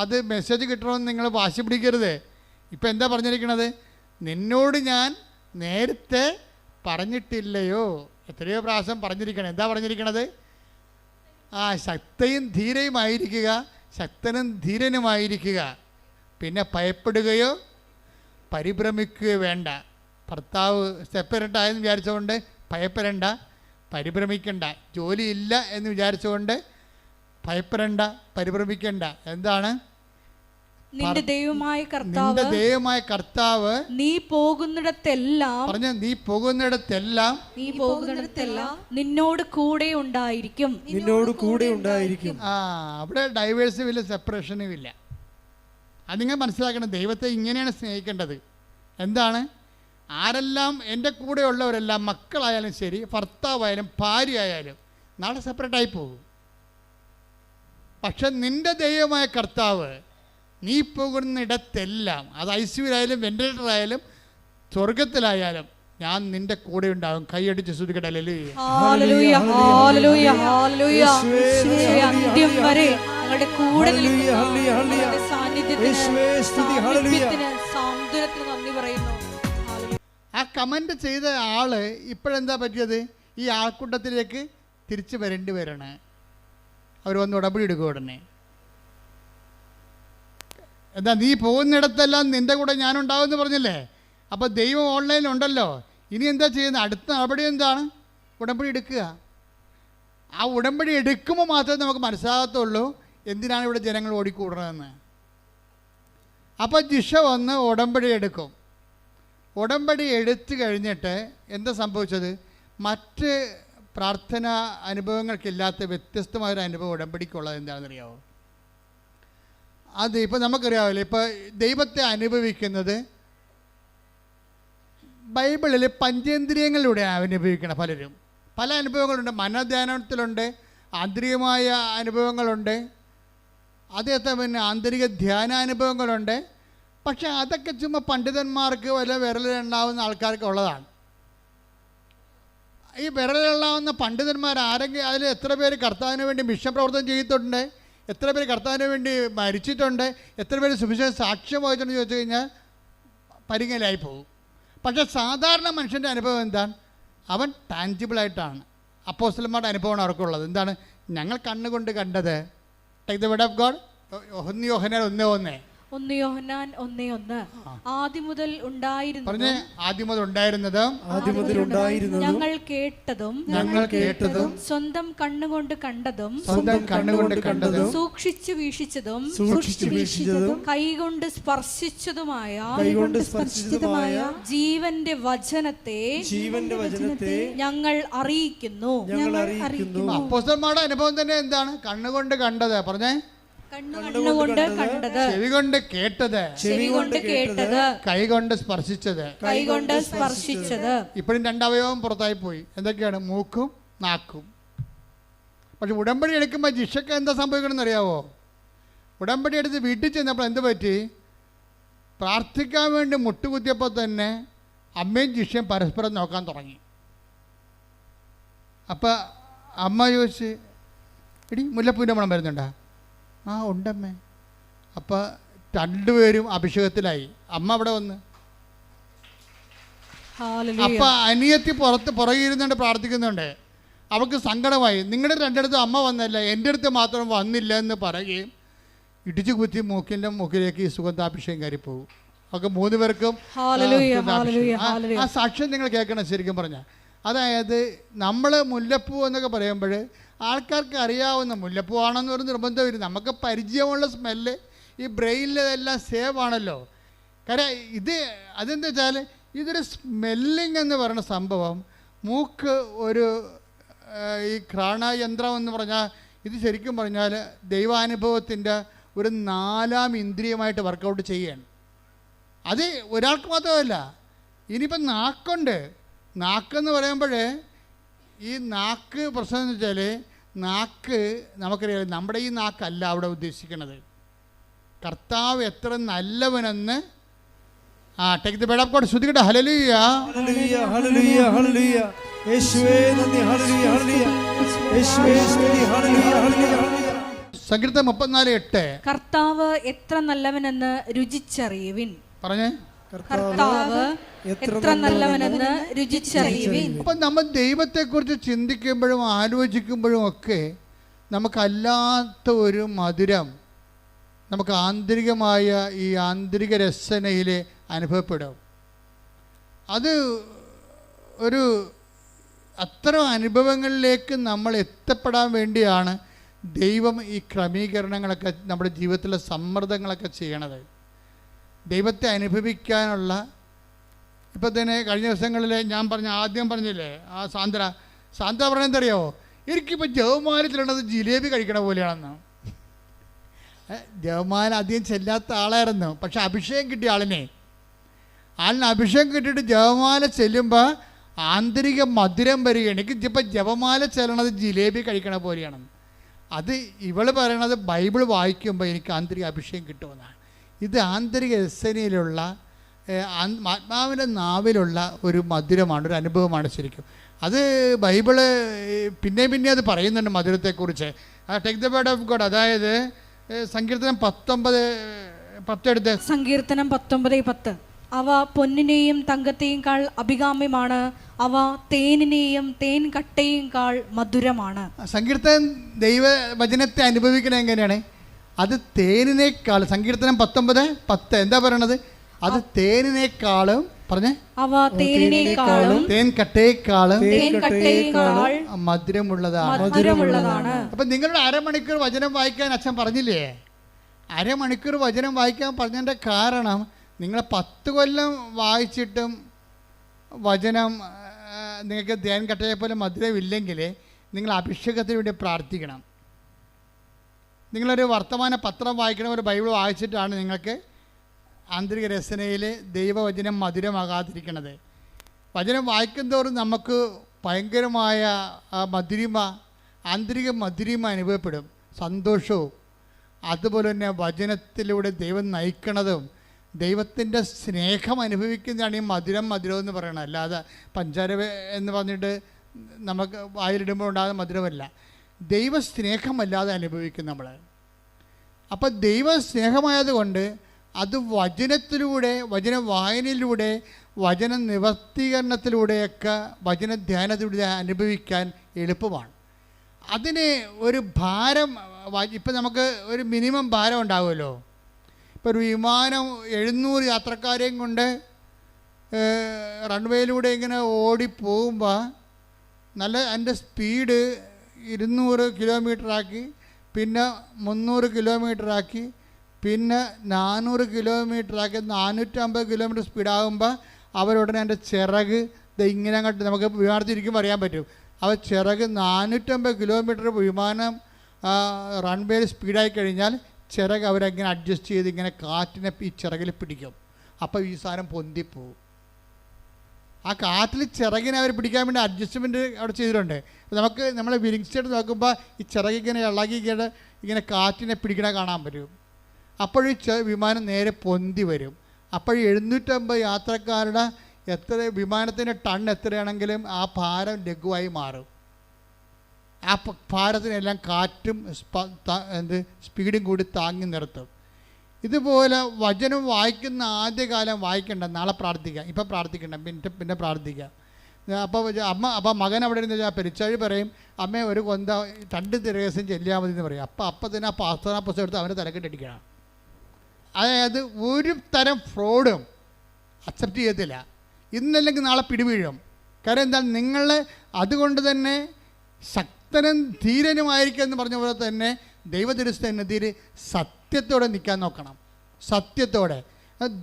അത് മെസ്സേജ് കിട്ടണമെന്ന് നിങ്ങൾ വാശി പിടിക്കരുത്. ഇപ്പം എന്താ പറഞ്ഞിരിക്കണത്? നിന്നോട് ഞാൻ നേരത്തെ പറഞ്ഞിട്ടില്ലയോ? എത്രയോ പ്രാവശ്യം പറഞ്ഞിരിക്കണം. എന്താ പറഞ്ഞിരിക്കണത്? ശക്തയും ധീരയുമായിരിക്കുക, ശക്തനും ധീരനുമായിരിക്കുക. പിന്നെ ഭയപ്പെടുകയോ പരിഭ്രമിക്കുകയോ വേണ്ട. ഭർത്താവ് സെപ്പറേറ്റ് ആയെന്ന് വിചാരിച്ചുകൊണ്ട് ഭയപ്പെടേണ്ട, പരിഭ്രമിക്കണ്ട. ജോലിയില്ല എന്ന് വിചാരിച്ചുകൊണ്ട് ഭയപ്പെടേണ്ട, പരിഭ്രമിക്കണ്ട. എന്താണ്? നിന്റെ ദൈവമായ കർത്താവ് നീ പോകുന്നിടത്തെല്ലാം നിന്നോട് കൂടെ ഉണ്ടായിരിക്കും. അവിടെ ഡൈവേഴ്സും ഇല്ല, സെപ്പറേഷനും ഇല്ല. അത് നിങ്ങൾ മനസ്സിലാക്കണം. ദൈവത്തെ ഇങ്ങനെയാണ് സ്നേഹിക്കേണ്ടത്. എന്താണ്? ആരെല്ലാം എൻ്റെ കൂടെ ഉള്ളവരെല്ലാം, മക്കളായാലും ശരി, ഭർത്താവായാലും ഭാര്യയായാലും നാളെ സെപ്പറേറ്റായി പോകും. പക്ഷെ നിന്റെ ദൈവമായ കർത്താവ് നീ പോകുന്നിടത്തെല്ലാം, അത് ഐസിയുലായാലും വെന്റിലേറ്ററായാലും സ്വർഗത്തിലായാലും, ഞാൻ നിന്റെ കൂടെ ഉണ്ടാകും. കൈയടിച്ച് സ്തുതിക്കട്ടെ. അന്ത്യം വരെ ഞങ്ങളുടെ കൂടെ നന്ദി പറയുന്നു. ആ കമന്റ് ചെയ്ത ആള് ഇപ്പോഴെന്താ പറ്റിയത്? ഈ ആൾക്കൂട്ടത്തിലേക്ക് തിരിച്ചു വരേണ്ടി വരണം. അവർ വന്ന് ഉടമ്പടി എടുക്കുക ഉടനെ. എന്താ? നീ പോകുന്നിടത്തെല്ലാം നിൻ്റെ കൂടെ ഞാനുണ്ടാവും എന്ന് പറഞ്ഞില്ലേ? അപ്പോൾ ദൈവം ഓൺലൈനിലുണ്ടല്ലോ. ഇനി എന്താ ചെയ്യുന്നത്? അടുത്ത നടപടി എന്താണ്? ഉടമ്പടി എടുക്കുക. ആ ഉടമ്പടി എടുക്കുമ്പോൾ മാത്രമേ നമുക്ക് മനസ്സിലാകത്തുള്ളൂ എന്തിനാണ് ഇവിടെ ജനങ്ങൾ ഓടിക്കൂടണമെന്ന്. അപ്പോൾ ജിഷ വന്ന് ഉടമ്പടി എടുക്കും. ഉടമ്പടി എടുത്തു കഴിഞ്ഞിട്ട് എന്താ സംഭവിച്ചത്? മറ്റ് പ്രാർത്ഥന അനുഭവങ്ങൾക്കില്ലാത്ത വ്യത്യസ്തമായൊരു അനുഭവം ഉടമ്പടിക്കുള്ളത് എന്താണെന്നറിയാമോ? അത് ഇപ്പം നമുക്കറിയാമല്ലോ. ഇപ്പോൾ ദൈവത്തെ അനുഭവിക്കുന്നത് ബൈബിളിൽ പഞ്ചേന്ദ്രിയങ്ങളിലൂടെയാണ് അനുഭവിക്കണം. പലരും പല അനുഭവങ്ങളുണ്ട്. മനധ്യാനത്തിലുണ്ട്, ആന്തരികമായ അനുഭവങ്ങളുണ്ട്, അതേത്തെ പിന്നെ ആന്തരിക ധ്യാനാനുഭവങ്ങളുണ്ട്. പക്ഷെ അതൊക്കെ ചുമ്മാ പണ്ഡിതന്മാർക്ക് വല്ല വിരലിലുണ്ടാവുന്ന ആൾക്കാർക്ക് ഉള്ളതാണ്. ഈ വിരലിലുണ്ടാവുന്ന പണ്ഡിതന്മാർ ആരെങ്കിലും അതിൽ എത്ര പേര് കർത്താവിന് വേണ്ടി മിഷൻ പ്രവർത്തനം ചെയ്തിട്ടുണ്ട്? എത്ര പേര് കർത്താവിന് വേണ്ടി മരിച്ചിട്ടുണ്ട്? എത്ര പേര് സുവിശേഷ സാക്ഷ്യം വഹിച്ചിട്ടുണ്ടെന്ന് ചോദിച്ചു കഴിഞ്ഞാൽ പരിങ്ങലായി പോകും. പക്ഷേ സാധാരണ മനുഷ്യൻ്റെ അനുഭവം എന്താണ്? അവൻ ടാൻജിബിളായിട്ടാണ്. അപ്പോസ്തലന്മാരുടെ അനുഭവമാണ് അവർക്കുള്ളത്. എന്താണ്? ഞങ്ങൾ കണ്ണുകൊണ്ട് കണ്ടത്. Take the word of God. 1 യോഹന്നാൻ 1:1. 1 യോഹന്നാൻ 1:1. ആദ്യം മുതൽ ഉണ്ടായിരുന്നതും ഞങ്ങൾ കേട്ടതും സ്വന്തം കണ്ണുകൊണ്ട് കണ്ടതും സൂക്ഷിച്ചു വീക്ഷിച്ചതും കൈകൊണ്ട് സ്പർശിച്ചതുമായ ജീവന്റെ വചനത്തെ ഞങ്ങൾ അറിയിക്കുന്നു. അപ്പോസ്തലന്മാരുടെ അനുഭവം തന്നെ എന്താണ്? കണ്ണുകൊണ്ട് കണ്ടത്. പറഞ്ഞേ. കണ്ണുകൊണ്ട് കണ്ടത്, ചെവികൊണ്ട് കേട്ടത്, കൈകൊണ്ട് സ്പർശിച്ചത്. ഇപ്പോഴും 2 അവയവം പുറത്തായി പോയി. എന്തൊക്കെയാണ്? മൂക്കും നാക്കും. പക്ഷെ ഉടമ്പടി എടുക്കുമ്പോൾ ജിഷയ്ക്ക് എന്താ സംഭവിക്കണമെന്ന് അറിയാവോ? ഉടമ്പടി എടുത്ത് വീട്ടിൽ ചെന്നപ്പോൾ എന്ത് പറ്റി? പ്രാർത്ഥിക്കാൻ വേണ്ടി മുട്ടുകുത്തിയപ്പോൾ തന്നെ അമ്മയും ജിഷയും പരസ്പരം നോക്കാൻ തുടങ്ങി. അപ്പം അമ്മ ചോദിച്ച്, എടി മുല്ലപ്പൂവിൻ്റെ മണം വരുന്നുണ്ടോ? ആ ഉണ്ടമ്മേ. അപ്പം 2 പേരും അഭിഷേകത്തിലായി. അമ്മ അവിടെ വന്ന്. അപ്പം അനിയത്തി പുറകിരുന്നുണ്ട് പ്രാർത്ഥിക്കുന്നുണ്ട്. അവൾക്ക് സങ്കടമായി. നിങ്ങളുടെ 2 അടുത്തും അമ്മ വന്നല്ല, എൻ്റെ അടുത്ത് മാത്രം വന്നില്ല എന്ന് പറയുകയും ഇടിച്ചു കുത്തി മൂക്കിലേക്ക് ഈ സുഗന്ധാഭിഷേകം കയറിപ്പോകും. അവർക്ക് 3 പേർക്കും ആ സാക്ഷ്യം നിങ്ങൾ കേൾക്കണം. ശരിക്കും പറഞ്ഞാൽ അതായത് നമ്മൾ മുല്ലപ്പൂ എന്നൊക്കെ പറയുമ്പോൾ ആൾക്കാർക്ക് അറിയാവുന്ന മുല്ലപ്പൂവാണെന്ന് പറഞ്ഞ് നിർബന്ധമില്ല. നമുക്ക് പരിചയമുള്ള സ്മെല്ല് ഈ ബ്രെയിനിലെല്ലാം സേവ് ആണല്ലോ. കാര്യം അതെന്താ വെച്ചാൽ ഇതൊരു സ്മെല്ലിംഗ് എന്ന് പറയുന്ന സംഭവം. മൂക്ക് ഒരു ഈ ഘ്രാണയന്ത്രം എന്ന് പറഞ്ഞാൽ ഇത് ശരിക്കും പറഞ്ഞാൽ ദൈവാനുഭവത്തിൻ്റെ ഒരു 4ാം ഇന്ദ്രിയമായിട്ട് വർക്കൗട്ട് ചെയ്യുകയാണ്. അത് ഒരാൾക്ക് മാത്രമല്ല. ഇനിയിപ്പം നാക്കുണ്ട്. നാക്കെന്ന് പറയുമ്പോൾ ഈ നാക്ക് പ്രശ്നം എന്ന് വെച്ചാൽ നാക്ക് നമുക്കറിയാം, നമ്മുടെ ഈ നാക്കല്ല അവിടെ ഉദ്ദേശിക്കുന്നത്. കർത്താവ് എത്ര നല്ലവനെന്ന് take the word of God. ശ്രുതികട്ടെ ഹല്ലേലൂയ, ഹല്ലേലൂയ, ഹല്ലേലൂയ, ഹല്ലേലൂയ. യേശുവേ നന്ദി, ഹല്ലേലൂയ, ഹല്ലേലൂയ. യേശുവേ സ്തുതി, ഹല്ലേലൂയ, ഹല്ലേലൂയ, ഹല്ലേലൂയ. സങ്കീർത്തനം 34:8. കർത്താവ് എത്ര നല്ലവനെന്ന് രുചിച്ചറിയുവിൻ. പറഞ്ഞേ, കർത്താവ് എത്ര നല്ലവനെന്ന് രുചിച്ചറിയുവിൻ. അപ്പം നമ്മൾ ദൈവത്തെക്കുറിച്ച് ചിന്തിക്കുമ്പോഴും ആലോചിക്കുമ്പോഴും ഒക്കെ നമുക്കല്ലാത്ത ഒരു മധുരം നമുക്ക് ആന്തരികമായ ഈ ആന്തരിക രസനയിൽ അനുഭവപ്പെടും. അത് ഒരു അത്തരം അനുഭവങ്ങളിലേക്ക് നമ്മൾ എത്തപ്പെടാൻ വേണ്ടിയാണ് ദൈവം ഈ ക്രമീകരണങ്ങളൊക്കെ നമ്മുടെ ജീവിതത്തിലെ സമ്മർദ്ദങ്ങളൊക്കെ ചെയ്യണത്. ദൈവത്തെ അനുഭവിക്കാനുള്ള, ഇപ്പം തന്നെ കഴിഞ്ഞ ദിവസങ്ങളിൽ ഞാൻ ആദ്യം പറഞ്ഞില്ലേ, ആ സാന്ദ്ര പറഞ്ഞെന്തറിയോ, എനിക്കിപ്പോൾ ജവമാലത്തിലുള്ളത് ജിലേബി കഴിക്കണ പോലെയാണെന്ന്. ജവമാല അധികം ചെല്ലാത്ത ആളായിരുന്നു, പക്ഷെ അഭിഷേകം കിട്ടിയ ആളിനെ അഭിഷേകം കിട്ടിയിട്ട് ജവമാല ചെല്ലുമ്പോൾ ആന്തരിക മധുരം വരികയാണ്. എനിക്കിപ്പോൾ ജപമാല ചെല്ലണത് ജിലേബി കഴിക്കണ പോലെയാണെന്ന്. അത് ഇവൾ പറയണത് ബൈബിൾ വായിക്കുമ്പോൾ എനിക്ക് ആന്തരിക അഭിഷേകം കിട്ടുമെന്നാണ്. ഇത് ആന്തരിക രസനയിലുള്ള ആത്മാവിൻ്റെ നാവിലുള്ള ഒരു മധുരമാണ്, ഒരു അനുഭവമാണ് ശരിക്കും. അത് ബൈബിള് പിന്നെ അത് പറയുന്നുണ്ട് മധുരത്തെക്കുറിച്ച്. Take the word of God. അതായത് സങ്കീർത്തനം 19:10 എടുത്ത്. സങ്കീർത്തനം 19:10. അവ പൊന്നിനെയും തങ്കത്തെയും കാൾ അഭികാമ്യമാണ്, അവ തേനിനെയും തേൻ കട്ടയും കാൾ മധുരമാണ്. സങ്കീർത്തനം ദൈവവചനത്തെ അനുഭവിക്കണത് എങ്ങനെയാണ്? അത് തേനിനേക്കാൾ, സങ്കീർത്തനം 19:10 എന്താ പറയണത്? അത് തേനിനേക്കാളും, പറഞ്ഞേ, അവ തേനിനേക്കാളും തേൻ കട്ടയേക്കാളും മധുരമുള്ളതാണ്. അപ്പൊ നിങ്ങളുടെ അരമണിക്കൂർ വചനം വായിക്കാൻ അച്ഛൻ പറഞ്ഞില്ലേ? അരമണിക്കൂർ വചനം വായിക്കാൻ പറഞ്ഞതിൻ്റെ കാരണം, നിങ്ങൾ 10 കൊല്ലം വായിച്ചിട്ടും വചനം നിങ്ങൾക്ക് തേൻ കട്ടയെ പോലെ മധുരമില്ലെങ്കിൽ നിങ്ങൾ അഭിഷേകത്തിന് വേണ്ടി പ്രാർത്ഥിക്കണം. നിങ്ങളൊരു വർത്തമാന പത്രം വായിക്കണം, ഒരു ബൈബിൾ വായിച്ചിട്ടാണ് നിങ്ങൾക്ക് ആന്തരിക രസനയിൽ ദൈവവചനം മധുരമാകാതിരിക്കണത്. വചനം വായിക്കുന്തോറും നമുക്ക് ഭയങ്കരമായ മധുരിമ, ആന്തരിക മധുരിമ അനുഭവപ്പെടും, സന്തോഷവും. അതുപോലെ തന്നെ വചനത്തിലൂടെ ദൈവം നയിക്കണതും ദൈവത്തിൻ്റെ സ്നേഹം അനുഭവിക്കുന്നതാണ് ഈ മധുരം എന്ന് പറയണത്. അല്ലാതെ പഞ്ചാര എന്ന് പറഞ്ഞിട്ട് നമുക്ക് വായിലിടുമ്പോൾ ഉണ്ടാകുന്ന മധുരമല്ല, ദൈവസ്നേഹമല്ലാതെ അനുഭവിക്കും നമ്മൾ. അപ്പോൾ ദൈവസ്നേഹമായതുകൊണ്ട് അത് വചനത്തിലൂടെ, വചന വായനയിലൂടെ, വചന നിവർത്തീകരണത്തിലൂടെയൊക്കെ, വചന ധ്യാനത്തിലൂടെ അനുഭവിക്കാൻ എളുപ്പമാണ്. അതിന് ഒരു ഭാരം, ഇപ്പം നമുക്ക് ഒരു മിനിമം ഭാരം ഉണ്ടാകുമല്ലോ. ഇപ്പോൾ ഒരു വിമാനം 700 യാത്രക്കാരെയും കൊണ്ട് റൺവേയിലൂടെ ഇങ്ങനെ ഓടിപ്പോകുമ്പോൾ നല്ല അതിൻ്റെ സ്പീഡ് 200 കിലോമീറ്ററാക്കി, പിന്നെ 300 കിലോമീറ്ററാക്കി, പിന്നെ 400 കിലോമീറ്ററാക്കി, 450 കിലോമീറ്റർ സ്പീഡാകുമ്പോൾ അവരുടനെ എൻ്റെ ചിറക് ഇങ്ങനെ അങ്ങോട്ട് നമുക്ക് വിമാനത്തിരിക്കുമ്പോൾ അറിയാൻ പറ്റും. അവ ചിറക് 450 കിലോമീറ്റർ വിമാനം റൺവേയിൽ സ്പീഡായി കഴിഞ്ഞാൽ ചിറക് അവരങ്ങനെ അഡ്ജസ്റ്റ് ചെയ്ത് ഇങ്ങനെ കാറ്റിനെ ഈ ചിറകിൽ പിടിക്കും. അപ്പോൾ ഈ സാധനം പൊന്തിപ്പോവും. ആ കാറ്റിൽ ചിറകിനെ അവർ പിടിക്കാൻ വേണ്ടി അഡ്ജസ്റ്റ്മെൻറ്റ് അവിടെ ചെയ്തിട്ടുണ്ട്. നമുക്ക് നമ്മളെ വിരിങ് സ്റ്റേറ്റ് നോക്കുമ്പോൾ ഈ ചിറകിങ്ങനെ ഇളകിങ്ങനെ ഇങ്ങനെ കാറ്റിനെ പിടിക്കണ കാണാൻ പറ്റും. അപ്പോഴീ വിമാനം നേരെ പൊന്തി വരും. അപ്പോൾ 750 യാത്രക്കാരുടെ വിമാനത്തിൻ്റെ ടൺ എത്രയാണെങ്കിലും ആ ഭാരം ലഘുവായി മാറും. ആ ഭാരത്തിനെല്ലാം കാറ്റും സ്പീഡും കൂടി താങ്ങി നിർത്തും. ഇതുപോലെ വചനം വായിക്കുന്ന ആദ്യകാലം വായിക്കണ്ട, നാളെ പ്രാർത്ഥിക്കാം, ഇപ്പം പ്രാർത്ഥിക്കണ്ട, പിന്നെ പ്രാർത്ഥിക്കാം. അപ്പോൾ മകൻ അവിടെ ഇരുന്ന് പെരിച്ചാഴി പറയും, അമ്മേ ഒരു കൊന്ത 2 ദിവസം ചെല്ലിയാൽ മതി എന്ന് പറയും. അപ്പം തന്നെ ആ പ്രാർത്ഥനാ പുസ്തകം എടുത്ത് അവനെ തലക്കെട്ടടിക്കണം. അതായത് ഒരു തരം ഫ്രോഡും അക്സെപ്റ്റ് ചെയ്യത്തില്ല. ഇന്നല്ലെങ്കിൽ നാളെ പിടിവീഴും. കാരണം എന്താണ്, നിങ്ങൾ അതുകൊണ്ട് തന്നെ ശക്തനും ധീരനുമായിരിക്കുക എന്ന് പറഞ്ഞ പോലെ തന്നെ ദൈവതിരുസന്നിധിയിൽ സത്യത്തോടെ നിൽക്കാൻ നോക്കണം. സത്യത്തോടെ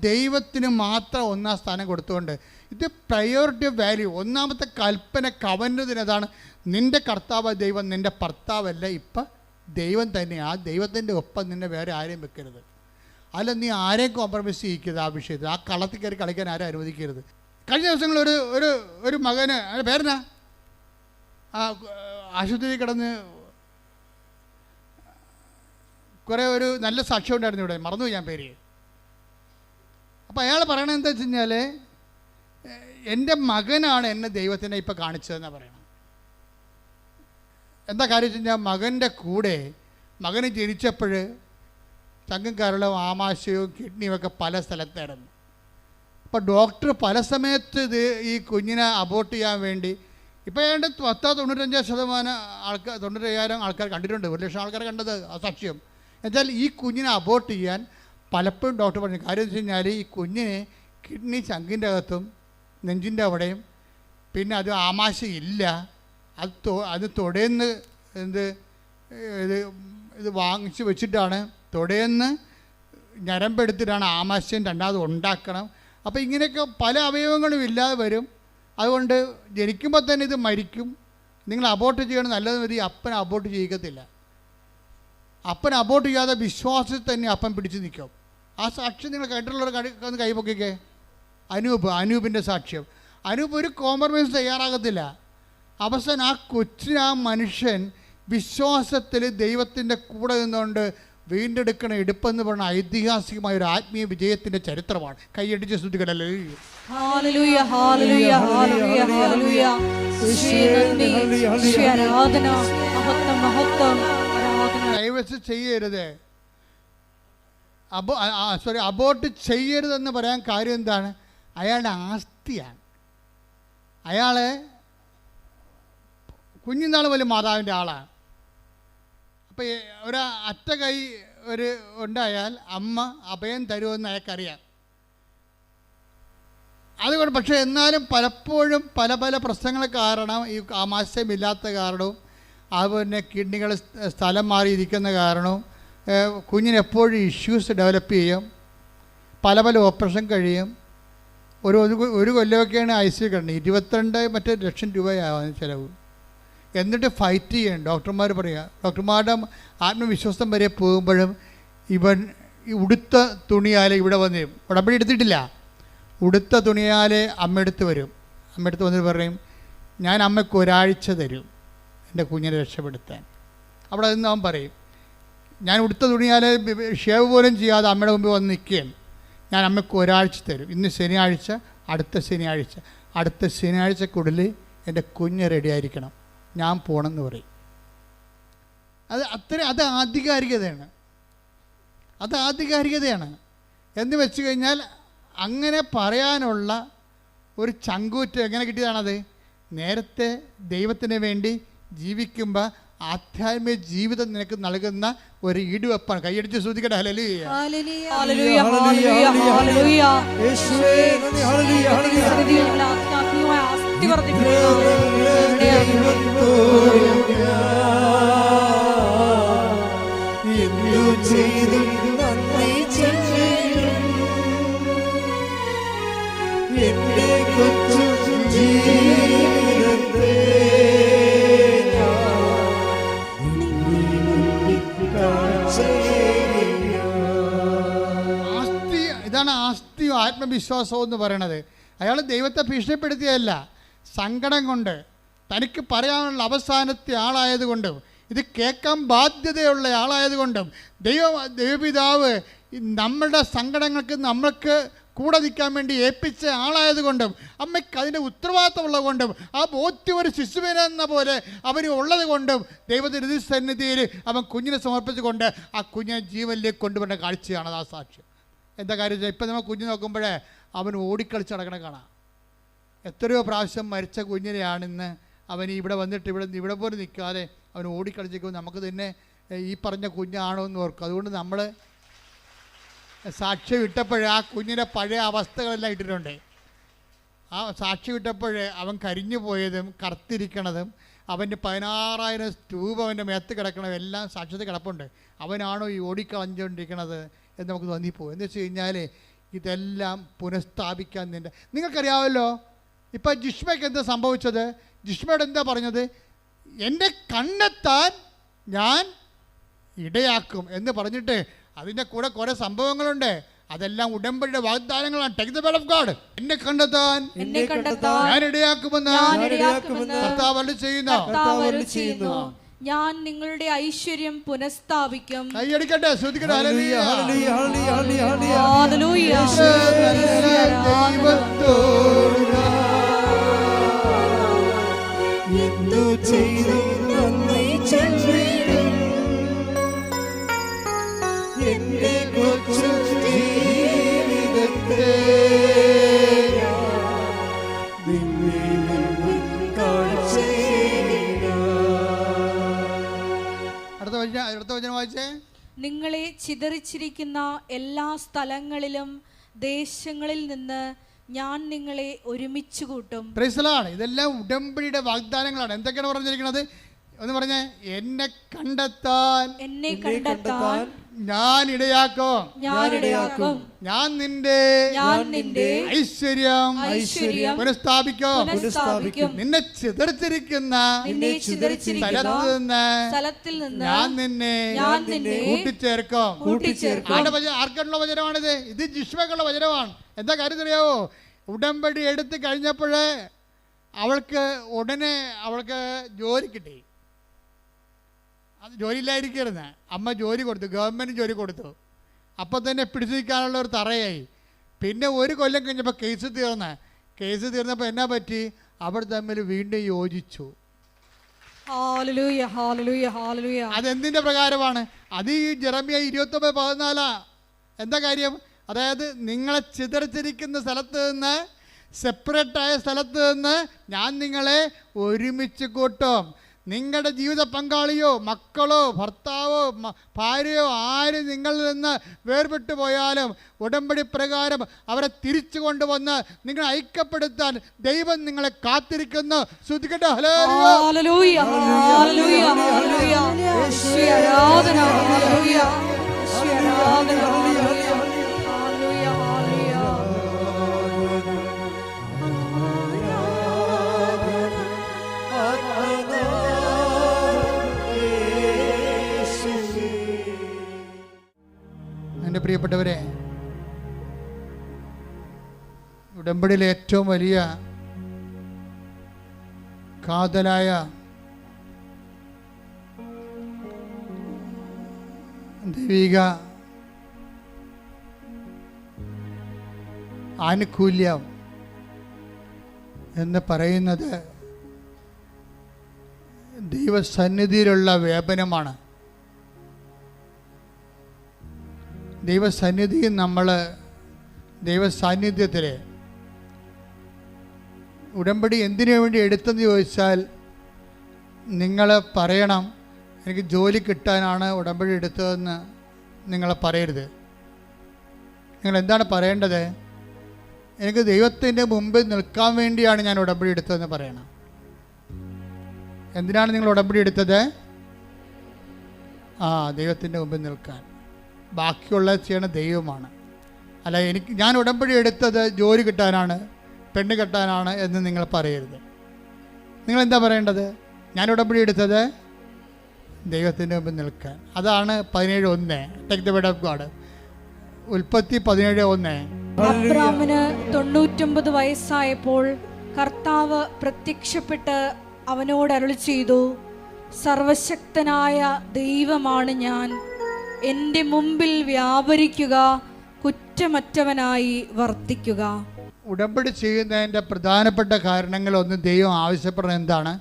ദൈവത്തിന് മാത്രം 1-ാം സ്ഥാനം കൊടുത്തുകൊണ്ട്, ഇത് പ്രയോറിറ്റി ഓഫ് വാല്യൂ. ഒന്നാമത്തെ കൽപ്പന കവന്നതിനതാണ്, നിൻ്റെ കർത്താവ് ദൈവം, നിൻ്റെ ഭർത്താവല്ല, ഇപ്പം ദൈവം തന്നെയാണ്. ആ ദൈവത്തിൻ്റെ ഒപ്പം നിന്നെ വേറെ ആരെയും വെക്കരുത്. അല്ല, നീ ആരെയും കോംപ്രമൈസ് ചെയ്യിക്കരുത്. ആ വിഷയത്തിൽ ആ കളത്തിൽ കയറി കളിക്കാൻ ആരും അനുവദിക്കരുത്. കഴിഞ്ഞ ദിവസങ്ങളിൽ ഒരു മകന്, പേരെന്നാ, ആശുപത്രിയിൽ കിടന്ന് കുറേ ഒരു നല്ല സാക്ഷ്യം ഉണ്ടായിരുന്നു ഇവിടെ, മറന്നു ഞാൻ പേര്. അപ്പോൾ അയാൾ പറയണത് എന്താ വെച്ച് കഴിഞ്ഞാൽ, എൻ്റെ മകനാണ് എന്നെ ദൈവത്തിനെ ഇപ്പോൾ കാണിച്ചതെന്നാണ് പറയണം. എന്താ കാര്യം വെച്ച് കഴിഞ്ഞാൽ, മകൻ്റെ കൂടെ മകന് ജനിച്ചപ്പോൾ ചങ്കും കരളും ആമാശയവും കിഡ്നിയും ഒക്കെ പല സ്ഥലത്തായിരുന്നു. അപ്പോൾ ഡോക്ടർ പല സമയത്ത് ഈ കുഞ്ഞിനെ അബോർട്ട് ചെയ്യാൻ വേണ്ടി, ഇപ്പോൾ ഏതാണ്ട് 95% ആൾക്കാർ, 95,000 ആൾക്കാർ കണ്ടിട്ടുണ്ട്, 1,00,000 ആൾക്കാർ കണ്ടത് ആ സാക്ഷ്യം. എന്നാൽ ഈ കുഞ്ഞിനെ അബോർട്ട് ചെയ്യാൻ പലപ്പോഴും ഡോക്ടർ പറഞ്ഞു. കാര്യം വെച്ച് കഴിഞ്ഞാൽ, ഈ കുഞ്ഞിന് കിഡ്നി ചങ്കിൻ്റെ അകത്തും നെഞ്ചിൻ്റെ അവിടെയും, പിന്നെ അത് ആമാശയില്ല, അത് തൊടേന്ന് ഇത് വാങ്ങിച്ച് വെച്ചിട്ടാണ്, തൊടേന്ന് ഞരമ്പെടുത്തിട്ടാണ് ആമാശയം രണ്ടാമത് ഉണ്ടാക്കണം. അപ്പോൾ ഇങ്ങനെയൊക്കെ പല അവയവങ്ങളും ഇല്ലാതെ വരും. അതുകൊണ്ട് ജനിക്കുമ്പോൾ തന്നെ ഇത് മരിക്കും. നിങ്ങൾ അബോർട്ട് ചെയ്യണം, നല്ലത് മതി. അപ്പൻ അബോർട്ട് ചെയ്യിക്കത്തില്ല. അപ്പൻ അബോർട്ട് ചെയ്യാതെ വിശ്വാസത്തിൽ തന്നെ അപ്പൻ പിടിച്ച് നിൽക്കും. ആ സാക്ഷ്യം നിങ്ങൾ കേട്ടിട്ടുള്ളവർ ഒന്ന് കൈപൊക്കിക്കേ. അനൂപിൻ്റെ സാക്ഷ്യം. അനൂപ് ഒരു കോംപ്രമൈസ് തയ്യാറാകത്തില്ല. അവസാനം ആ മനുഷ്യൻ വിശ്വാസത്തിൽ ദൈവത്തിൻ്റെ കൂടെ നിന്നുകൊണ്ട് വീണ്ടെടുക്കണ എടുപ്പെന്ന് പറഞ്ഞ ഐതിഹാസികമായ ഒരു ആത്മീയ വിജയത്തിൻ്റെ ചരിത്രമാണ്. കൈയടിച്ച് സ്തുതിക്കണല്ലേ. ദൈവസ് ചെയ്യരുത്, അബോർട്ട് ചെയ്യരുതെന്ന് പറയാൻ കാര്യം എന്താണ്? അയാളുടെ ആസ്തിയാണ്. അയാളെ കുഞ്ഞുനാൾ പോലും മാതാവിൻ്റെ ആളാണ്. അപ്പോൾ ഒരു അറ്റ കൈ ഉണ്ടായാൽ അമ്മ അഭയം തരുമെന്ന് അയാൾക്കറിയാം. അതുകൊണ്ട് പക്ഷേ എന്നാലും പലപ്പോഴും പല പ്രശ്നങ്ങൾ കാരണം, ഈ ആമാശയമില്ലാത്ത കാരണവും അതുപോലെ കിഡ്നികൾ സ്ഥലം മാറിയിരിക്കുന്ന കാരണവും കുഞ്ഞിനെപ്പോഴും ഇഷ്യൂസ് ഡെവലപ്പ് ചെയ്യും. പല ഓപ്പറേഷൻ കഴിയും. ഒരു കൊല്ലമൊക്കെയാണ് ICU കിടന്നത്. 22 ലക്ഷം രൂപയാവാൻ ചിലവ്. എന്നിട്ട് ഫൈറ്റ് ചെയ്യണം. ഡോക്ടർമാർ പറയുക, ഡോക്ടർമാരുടെ ആത്മവിശ്വാസം വരെ പോകുമ്പോഴും ഇവൻ ഈ ഉടുത്ത തുണിയാലെ ഇവിടെ വന്ന് ഉടമ്പടി എടുത്തിട്ടില്ല. ഉടുത്ത തുണിയാലെ അമ്മയെടുത്ത് വരും. അമ്മയെടുത്ത് വന്നിട്ട് പറയും, ഞാൻ അമ്മയ്ക്ക് ഒരാഴ്ച തരും എൻ്റെ കുഞ്ഞിനെ രക്ഷപ്പെടുത്താൻ. അവിടെ നിന്ന് അവൻ പറയും, ഞാൻ ഉടുത്ത തുണിയാലെ ഷേവ് പോലും ചെയ്യാതെ അമ്മയുടെ മുമ്പിൽ വന്ന് നിൽക്കുകയാണ്. ഞാൻ അമ്മയ്ക്ക് ഒരാഴ്ച തരും. ഇന്ന് ശനിയാഴ്ച, അടുത്ത ശനിയാഴ്ചക്കുള്ളിൽ എൻ്റെ കുഞ്ഞ് റെഡിയായിരിക്കണം, ഞാൻ പോകണമെന്ന് പറയും. അത് ആധികാരികതയാണ്. എന്ന് വെച്ച് കഴിഞ്ഞാൽ അങ്ങനെ പറയാനുള്ള ഒരു ചങ്കൂറ്റ് എങ്ങനെ കിട്ടിയതാണത്? നേരത്തെ ദൈവത്തിന് വേണ്ടി ജീവിക്കുമ്പോൾ ആധ്യാത്മിക ജീവിതം നിനക്ക് നൽകുന്ന ഒരു ഈടുവെപ്പാണ്. കൈയടിച്ച് ശ്രദ്ധിക്കട്ടെ. ഹല്ലേലൂയ. ഇതാണ് ആസ്തിയും ആത്മവിശ്വാസവും എന്ന് പറയണത്. അയാൾ ദൈവത്തെ ഭീഷണിപ്പെടുത്തിയതല്ല, സങ്കടം കൊണ്ട്, തനിക്ക് പറയാനുള്ള അവസാനത്തെ ആളായതുകൊണ്ടും ഇത് കേൾക്കാൻ ബാധ്യതയുള്ള ആളായതുകൊണ്ടും ദൈവപിതാവ് നമ്മളുടെ സങ്കടങ്ങൾക്ക് നമ്മൾക്ക് കൂടെ നിൽക്കാൻ വേണ്ടി ഏൽപ്പിച്ച ആളായതുകൊണ്ടും അമ്മയ്ക്ക് അതിൻ്റെ ഉത്തരവാദിത്തമുള്ളത് കൊണ്ടും ആ ബോധ്യം ഒരു ശിശുവിനെന്ന പോലെ അവന് ഉള്ളത് കൊണ്ടും ദൈവത്തിൻ്റെ സന്നിധിയിൽ അവൻ കുഞ്ഞിനെ സമർപ്പിച്ചുകൊണ്ട് ആ കുഞ്ഞിനെ ജീവനിലേക്ക് കൊണ്ടുവരുന്ന കാഴ്ചയാണ് ആ സാക്ഷ്യം. എന്താ കാര്യം? ഇപ്പം നമ്മൾ കുഞ്ഞ് നോക്കുമ്പോഴേ അവൻ ഓടിക്കളിച്ച് നടക്കണ കാണാം. എത്രയോ പ്രാവശ്യം മരിച്ച കുഞ്ഞിനെയാണിന്ന് അവൻ ഇവിടെ വന്നിട്ട് ഇവിടെ പോലും നിൽക്കാതെ അവൻ ഓടിക്കളിച്ചേക്കും. നമുക്ക് തന്നെ ഈ പറഞ്ഞ കുഞ്ഞാണോ എന്ന് ഓർക്കും. അതുകൊണ്ട് നമ്മൾ സാക്ഷ്യം ഇട്ടപ്പോഴേ ആ കുഞ്ഞിൻ്റെ പഴയ അവസ്ഥകളെല്ലാം ഇട്ടിട്ടുണ്ട്. ആ സാക്ഷ്യം ഇട്ടപ്പോഴേ അവൻ കരിഞ്ഞു പോയതും കറുത്തിരിക്കണതും അവൻ്റെ 16,000 രൂപ അവൻ്റെ മേത്ത് കിടക്കണതും എല്ലാം സാക്ഷ്യത്തിൽ കിടപ്പുണ്ട്. അവനാണോ ഈ ഓടിക്കളഞ്ഞുകൊണ്ടിരിക്കണത് എന്ന് നമുക്ക് തോന്നിപ്പോകും. എന്ന് വെച്ച് കഴിഞ്ഞാൽ ഇതെല്ലാം പുനഃസ്ഥാപിക്കാൻ നിങ്ങൾക്കറിയാമല്ലോ. ഇപ്പം ജിഷ്മയ്ക്ക് എന്താ സംഭവിച്ചത്? ജിഷ്മയോട് എന്താ പറഞ്ഞത്? എൻ്റെ കണ്ണെത്താൻ ഞാൻ ഇടയാക്കും എന്ന് പറഞ്ഞിട്ട് അതിൻ്റെ കൂടെ കുറേ സംഭവങ്ങളുണ്ട്. അതെല്ലാം ഉടമ്പടിയുടെ വാഗ്ദാനങ്ങളാണ്. Take the word of God. എന്നെ കണ്ടെത്താൻ ഞാൻ ഇടയാക്കുമെന്ന് കർത്താവ് അരുളിച്ചെയ്യുന്നു. ഞാൻ നിങ്ങളുടെ ഐശ്വര്യം പുനഃസ്ഥാപിക്കും. കൈയടിക്കട്ടെ, ശ്രദ്ധിക്കട്ടെ. ഹല്ലേലൂയ, ഹല്ലേലൂയ, ഹല്ലേലൂയ, ഹല്ലേലൂയ. ഹല്ലേലൂയ. എന്തു ചെയ്തു നന്ദി ചൊല്ലിടും എന്റെ കൊച്ചു ജീവിതത്തെ അടുത്ത വചനം വായിച്ചേ. നിങ്ങളെ ചിതറിച്ചിരിക്കുന്ന എല്ലാ സ്ഥലങ്ങളിലും ദേശങ്ങളിൽ നിന്ന് ഞാൻ നിങ്ങളെ ഒരുമിച്ച് കൂട്ടും. Praise the Lord. ഇതെല്ലാം ഉടമ്പടിയുടെ വാഗ്ദാനങ്ങളാണ്. എന്തൊക്കെയാണ് പറഞ്ഞിരിക്കുന്നത്? ഒന്ന് പറഞ്ഞേ. എന്നെ കണ്ടെത്താൻ ഞാൻ ഇടയാക്കും. ഞാൻ നിന്റെ ഐശ്വര്യം പുനഃസ്ഥാപിക്കും. നിന്നെ ചിതറിച്ചിരിക്കുന്ന സ്ഥലത്തിൽ നിന്ന് ഞാൻ നിന്നെ കൂട്ടിച്ചേർക്കും. ആർക്കുള്ള വചനമാണിത്? ഇത് ജിഷ്മക്കുള്ള വചനമാണ്. എന്താ കാര്യം അറിയാവോ? ഉടമ്പടി എടുത്ത് കഴിഞ്ഞപ്പോഴേ അവൾക്ക് ജോലി കിട്ടി. അത് ജോലിയില്ലായിരിക്കരുന്ന്. അമ്മ ജോലി കൊടുത്തു, ഗവൺമെൻറ് ജോലി കൊടുത്തു. അപ്പോൾ തന്നെ പിടിച്ചു നിൽക്കാനുള്ള ഒരു തറയായി. പിന്നെ ഒരു കൊല്ലം കഴിഞ്ഞപ്പോൾ കേസ് തീർന്നപ്പോൾ എന്നാ പറ്റി? അവർ തമ്മിൽ വീണ്ടും യോജിച്ചു. അതെന്തിൻ്റെ പ്രകാരമാണ്? അത് ഈ ജെറമ്യ 29:14. എന്താ കാര്യം? അതായത് നിങ്ങളെ ചിതറിച്ചിരിക്കുന്ന സ്ഥലത്ത് നിന്ന്, സെപ്പറേറ്റായ സ്ഥലത്ത് നിന്ന് ഞാൻ നിങ്ങളെ ഒരുമിച്ച് കൂട്ടും. നിങ്ങളുടെ ജീവിത പങ്കാളിയോ മക്കളോ ഭർത്താവോ ഭാര്യയോ ആരും നിങ്ങളിൽ നിന്ന് വേർപെട്ടു പോയാലും ഉടമ്പടി പ്രകാരം അവരെ തിരിച്ചു കൊണ്ടുവന്ന് നിങ്ങളെ ഐക്യപ്പെടുത്താൻ ദൈവം നിങ്ങളെ കാത്തിരിക്കുന്നു. ശ്രദ്ധിക്കട്ടെ. ഹല്ലേലൂയ, ഹല്ലേലൂയ, ഹല്ലേലൂയ. യേശുവേ ആരാധന. ഹല്ലേലൂയ, യേശുവേ ആരാധന. ഹല്ലേലൂയ, ഹല്ലേലൂയ, ഹല്ലേലൂയ. എൻ്റെ പ്രിയപ്പെട്ടവരെ, ഉടമ്പടിയിലെ ഏറ്റവും വലിയ കാതലായ ദൈവിക ആനുകൂല്യം എന്ന് പറയുന്നത് ദൈവസന്നിധിയിലുള്ള വ്യാപനമാണ്. ദൈവസന്നിധിയിൽ നമ്മൾ ദൈവസാന്നിധ്യത്തിൽ ഉടമ്പടി എന്തിനു വേണ്ടി എടുത്തെന്ന് ചോദിച്ചാൽ നിങ്ങൾ പറയണം, എനിക്ക് ജോലി കിട്ടാനാണ് ഉടമ്പടി എടുത്തതെന്ന് നിങ്ങൾ പറയരുത്. നിങ്ങൾ എന്താണ് പറയേണ്ടത്? എനിക്ക് ദൈവത്തിൻ്റെ മുമ്പിൽ നിൽക്കാൻ വേണ്ടിയാണ് ഞാൻ ഉടമ്പടി എടുത്തതെന്ന് പറയണം. എന്തിനാണ് നിങ്ങൾ ഉടമ്പടി എടുത്തത്? ദൈവത്തിൻ്റെ മുമ്പിൽ നിൽക്കാൻ. ബാക്കിയുള്ളത് ചെയ്യണ ദൈവമാണ്. അല്ല, ഞാൻ ഉടമ്പടി എടുത്തത് ജോലി കിട്ടാനാണ്, പെണ്ണ് കെട്ടാനാണ് എന്ന് നിങ്ങൾ പറയരുത്. നിങ്ങളെന്താ പറയേണ്ടത്? ഞാൻ ഉടമ്പടി എടുത്തത് ദൈവത്തിൻ്റെ മുമ്പിൽ നിൽക്കാൻ. അതാണ് 17:1. Take the word of God. ഉൽപ്പത്തി 17:1. അബ്രാമിന് 99 വയസ്സായപ്പോൾ കർത്താവ് പ്രത്യക്ഷപ്പെട്ട് അവനോട് അരുളി ചെയ്തു, സർവശക്തനായ ദൈവമാണ് ഞാൻ, എൻ്റെ മുമ്പിൽ വ്യാപരിക്കുക, കുറ്റമറ്റവനായി വർത്തിക്കുക. ഉടമ്പടി ചെയ്യുന്നതിൻ്റെ പ്രധാനപ്പെട്ട കാരണങ്ങളൊന്ന് ദൈവം ആവശ്യപ്പെടുന്നത് എന്താണ്?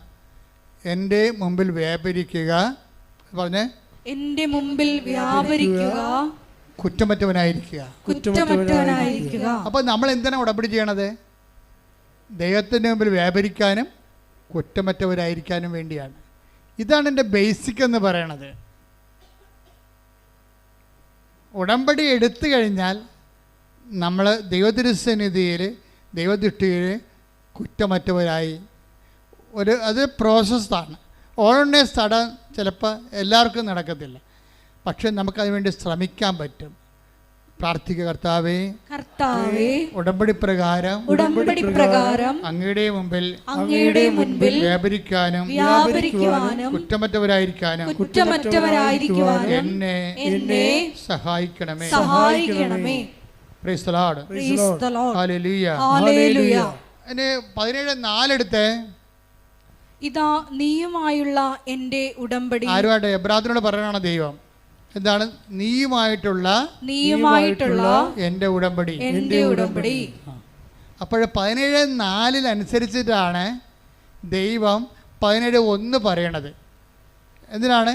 എൻ്റെ മുമ്പിൽ വ്യാപരിക്കുക. പറഞ്ഞേ. എൻ്റെ മുമ്പിൽ വ്യാപരിക്കുക, കുറ്റമറ്റവനായിരിക്കുക. അപ്പോൾ നമ്മൾ എന്തിനാണ് ഉടമ്പടി ചെയ്യണത്? ദൈവത്തിൻ്റെ മുമ്പിൽ വ്യാപരിക്കാനും കുറ്റമറ്റവരായിരിക്കാനും വേണ്ടിയാണ്. ഇതാണ് എൻ്റെ ബേസിക് എന്ന് പറയണത്. ഉടമ്പടി എടുത്തു കഴിഞ്ഞാൽ നമ്മൾ ദൈവതിരുസന്നിധിയിൽ ദൈവദൃഷ്ടിയിൽ കുറ്റമറ്റവരായി അത് പ്രോസസ്സാണ്. ഓൾനെസ് തടാൻ ചിലപ്പോൾ എല്ലാവർക്കും നടക്കത്തില്ല, പക്ഷെ നമുക്കതിനുവേണ്ടി ശ്രമിക്കാൻ പറ്റും. പ്രാർത്ഥിക്കുക. കർത്താവേ, ഉടമ്പടി പ്രകാരം അങ്ങയുടെ മുമ്പിൽ വ്യാപരിക്കാനും കുറ്റമറ്റവരായിരിക്കാനും എന്നെ സഹായിക്കണമേ. Praise the Lord. ഹല്ലേലൂയ. 17:4 എടുത്തേ. ഇതാ നീയുമായുള്ള എൻ്റെ ഉടമ്പടി. ആരുമായിട്ട്? എബ്രാത്തിനോട് പറയണാണ് ദൈവം. എന്താണ്? നീയുമായിട്ടുള്ള എൻ്റെ ഉടമ്പടി. എൻ്റെ ഉടമ്പടി. അപ്പോൾ 17:4 അനുസരിച്ചിട്ടാണ് ദൈവം 17:1 പറയണത്. എന്തിനാണ്?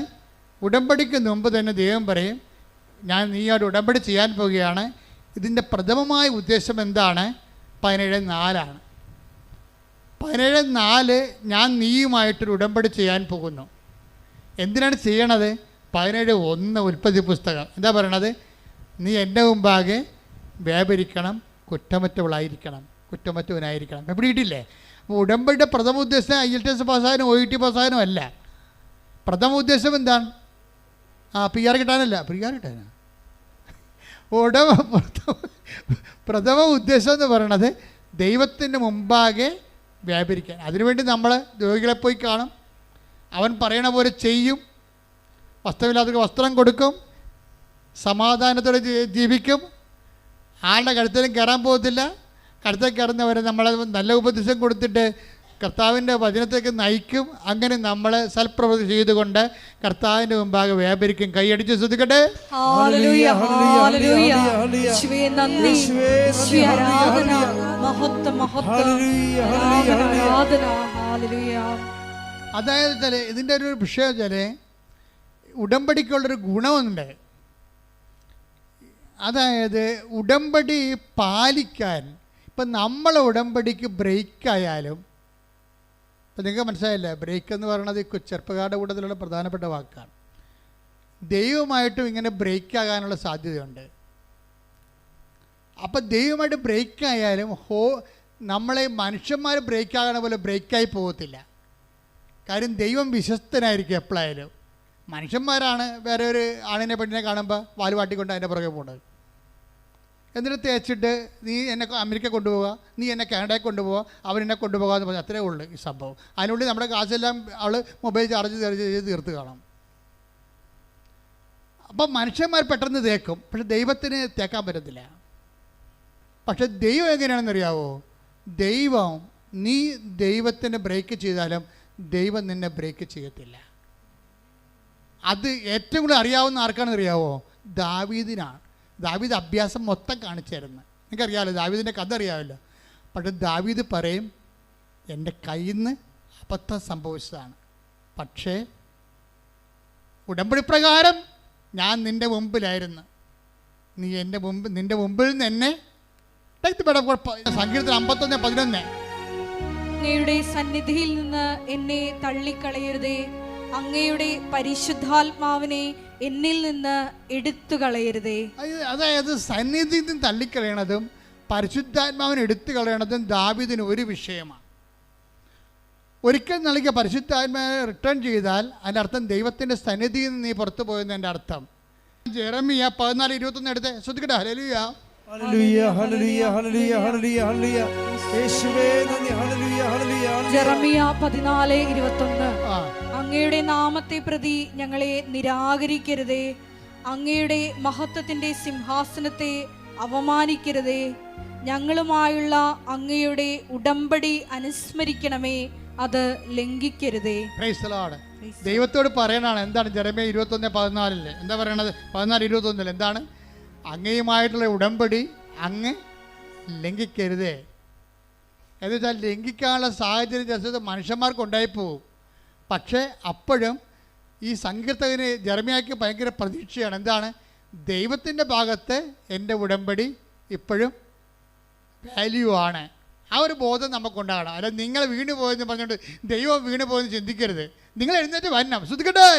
ഉടമ്പടിക്ക് മുമ്പ് തന്നെ ദൈവം പറയും, ഞാൻ നീയോട് ഉടമ്പടി ചെയ്യാൻ പോവുകയാണ്. ഇതിൻ്റെ പ്രഥമമായ ഉദ്ദേശം എന്താണ്? 17:4 17:4 ഞാൻ നീയുമായിട്ടൊരു ഉടമ്പടി ചെയ്യാൻ പോകുന്നു. എന്തിനാണ് ചെയ്യണത്? 17:1 ഉൽപ്പത്തി പുസ്തകം എന്താ പറയണത്? നീ എൻ്റെ മുമ്പാകെ വ്യാപരിക്കണം, കുറ്റമറ്റവളായിരിക്കണം, കുറ്റമറ്റവനായിരിക്കണം. പിടിയിട്ടില്ലേ? അപ്പോൾ ഉടമ്പടിയുടെ പ്രഥമ ഉദ്ദേശം IELTS പാസ്സാകാനും OET പാസ്സാകാനും അല്ല. പ്രഥമ ഉദ്ദേശം എന്താണ്? PR കിട്ടാനല്ല, PR കിട്ടാനാ. പ്രഥമ ഉദ്ദേശം എന്ന് പറയണത് ദൈവത്തിൻ്റെ മുമ്പാകെ വ്യാപരിക്കാൻ. അതിനുവേണ്ടി നമ്മൾ രോഗികളെ പോയി കാണും, അവൻ പറയണ പോലെ ചെയ്യും, വസ്ത്രമില്ലാത്തവർക്ക് വസ്ത്രം കൊടുക്കും, സമാധാനത്തോടെ ജീവിക്കും, ആളുടെ കഴുത്തിലും കയറാൻ പോകത്തില്ല. കഴുത്തിൽ കയറുന്നവരെ നമ്മൾ നല്ല ഉപദേശം കൊടുത്തിട്ട് കർത്താവിൻ്റെ വചനത്തേക്ക് നയിക്കും. അങ്ങനെ നമ്മൾ സൽപ്രവൃത്തി ചെയ്തുകൊണ്ട് കർത്താവിൻ്റെ മുമ്പാകെ വ്യാപരിക്കും. കൈയടിച്ച് ശ്രദ്ധിക്കട്ടെ. അതായത് ഇതിൻ്റെ ഒരു വിഷയം വെച്ചാൽ ഉടമ്പടിക്കുള്ളൊരു ഗുണമുണ്ട്. അതായത് ഉടമ്പടി പാലിക്കാൻ ഇപ്പം നമ്മൾ ഉടമ്പടിക്ക് ബ്രേക്കായാലും, ഇപ്പം നിങ്ങൾക്ക് മനസ്സിലായില്ലേ, ബ്രേക്ക് എന്ന് പറയുന്നത് ചെറുപ്പക്കാരുടെ കൂട്ടത്തിലുള്ള പ്രധാനപ്പെട്ട വാക്കാണ്. ദൈവമായിട്ടും ഇങ്ങനെ ബ്രേക്കാകാനുള്ള സാധ്യതയുണ്ട്. അപ്പം ദൈവമായിട്ട് ബ്രേക്കായാലും നമ്മളെ മനുഷ്യന്മാർ ബ്രേക്കാകണ പോലെ ബ്രേക്കായി പോകത്തില്ല. കാര്യം ദൈവം വിശ്വസ്തനായിരിക്കും എപ്പോഴായാലും. മനുഷ്യന്മാരാണ് വേറെ ഒരു ആണിനെ പെണ്ണിനെ കാണുമ്പോൾ വാലുവാട്ടിക്കൊണ്ട് അതിൻ്റെ പുറകെ പോകുന്നത്. എന്നിട്ട് തേച്ചിട്ട് നീ എന്നെ അമേരിക്ക കൊണ്ടുപോവുക, നീ എന്നെ കാനഡയിൽ കൊണ്ടുപോവുക, അവനെന്നെ കൊണ്ടുപോകുക എന്ന് പറഞ്ഞാൽ അത്രേ ഉള്ളൂ ഈ സംഭവം. അതിനുള്ളിൽ നമ്മുടെ കാശെല്ലാം അവൾ മൊബൈൽ ചാർജ് ചെയ്ത് തീർത്ത് കാണാം. അപ്പം മനുഷ്യന്മാർ പെട്ടെന്ന് തേക്കും, പക്ഷെ ദൈവത്തിന് തേക്കാൻ പറ്റത്തില്ല. പക്ഷെ ദൈവം എങ്ങനെയാണെന്നറിയാവോ? ദൈവം നീ ദൈവത്തിന് ബ്രേക്ക് ചെയ്താലും ദൈവം നിന്നെ ബ്രേക്ക് ചെയ്യത്തില്ല. അത് ഏറ്റവും കൂടുതൽ അറിയാവുന്ന ആർക്കാണെന്ന് അറിയാവോ? ദാവീദിനാണ്. ദാവീദ് അഭ്യാസം മൊത്തം കാണിച്ചു തരുന്നത് നിങ്ങൾക്കറിയാമല്ലോ, ദാവീദിൻ്റെ കഥ അറിയാമല്ലോ. പക്ഷെ ദാവീദ് പറയും, എൻ്റെ കയ്യിൽ നിന്ന് അബദ്ധം സംഭവിച്ചതാണ്, പക്ഷേ ഉടമ്പടി പ്രകാരം ഞാൻ നിൻ്റെ മുമ്പിലായിരുന്നു, നീ നിൻ്റെ മുമ്പിൽ നിന്ന് എന്നെ സങ്കീർത്തനം 51:11 അങ്ങയുടെ സന്നിധിയിൽ നിന്ന് എന്നെ തള്ളിക്കളയരുതേ, അങ്ങയുടെ പരിശുദ്ധാത്മാവിനെ എന്നിൽ നിന്ന് എടുത്തു കളയരുതേ. അതായത് സന്നിധിയിൽ നിന്ന് തള്ളിക്കളയണതും പരിശുദ്ധാത്മാവിനെ എടുത്തു കളയണതും ദാവീദിന് ഒരു വിഷയമാണ്. ഒരിക്കൽ നൽകിയ പരിശുദ്ധാത്മാവിനെ റിട്ടേൺ ചെയ്താൽ അതിൻ്റെ അർത്ഥം ദൈവത്തിൻ്റെ സന്നിധിയിൽ നിന്ന് നീ പുറത്തു പോയെന്നതിൻ്റെ അർത്ഥം. ജെറമിയ 14:21 എടുത്ത് ശ്രദ്ധിക്കട്ടെ. ഹല്ലേലൂയ ഹല്ലേലൂയ ഹല്ലേലൂയ ഹല്ലേലൂയ ഹല്ലേലൂയ ഹല്ലേലൂയ യേശുവേ നന്ദി. ഹല്ലേലൂയ ഹല്ലേലൂയ. ജെറമിയ 14:21 അങ്ങയുടെ നാമത്തെ പ്രതി ഞങ്ങളെ നിരാകരിക്കരുതേ, അങ്ങയുടെ മഹത്വത്തിന്റെ സിംഹാസനത്തെ അവമാനിക്കരുതേ, ഞങ്ങളുമായുള്ള അങ്ങയുടെ ഉടമ്പടി അനുസ്മരിക്കണമേ, അത് ലംഘിക്കരുതേ. ദൈവത്തോട് പറയണാണ്. എന്താണ് ജെറമ്യാ 21:14 എന്താ പറയണത്? 14:21 എന്താണ്? അങ്ങയുമായിട്ടുള്ള ഉടമ്പടി അങ്ങ് ലംഘിക്കരുതേ. എന്ന് വെച്ചാൽ ലംഘിക്കാനുള്ള സാഹചര്യം ചിലത് മനുഷ്യന്മാർക്ക് ഉണ്ടായിപ്പോവും. പക്ഷേ അപ്പോഴും ഈ സങ്കീർത്തകന് ജെറമ്യായ്ക്ക് ഭയങ്കര പ്രതീക്ഷയാണ്. എന്താണ്? ദൈവത്തിൻ്റെ ഭാഗത്ത് എൻ്റെ ഉടമ്പടി ഇപ്പോഴും വാല്യൂ ആണ്. ആ ഒരു ബോധം നമുക്കുണ്ടാകണം. അല്ല നിങ്ങൾ വീണു പോയെന്ന് പറഞ്ഞുകൊണ്ട് ദൈവം വീണു പോയെന്ന് ചിന്തിക്കരുത്. നിങ്ങൾ എഴുന്നേറ്റ് വരണം. ശ്രദ്ധിക്കട്ടെ.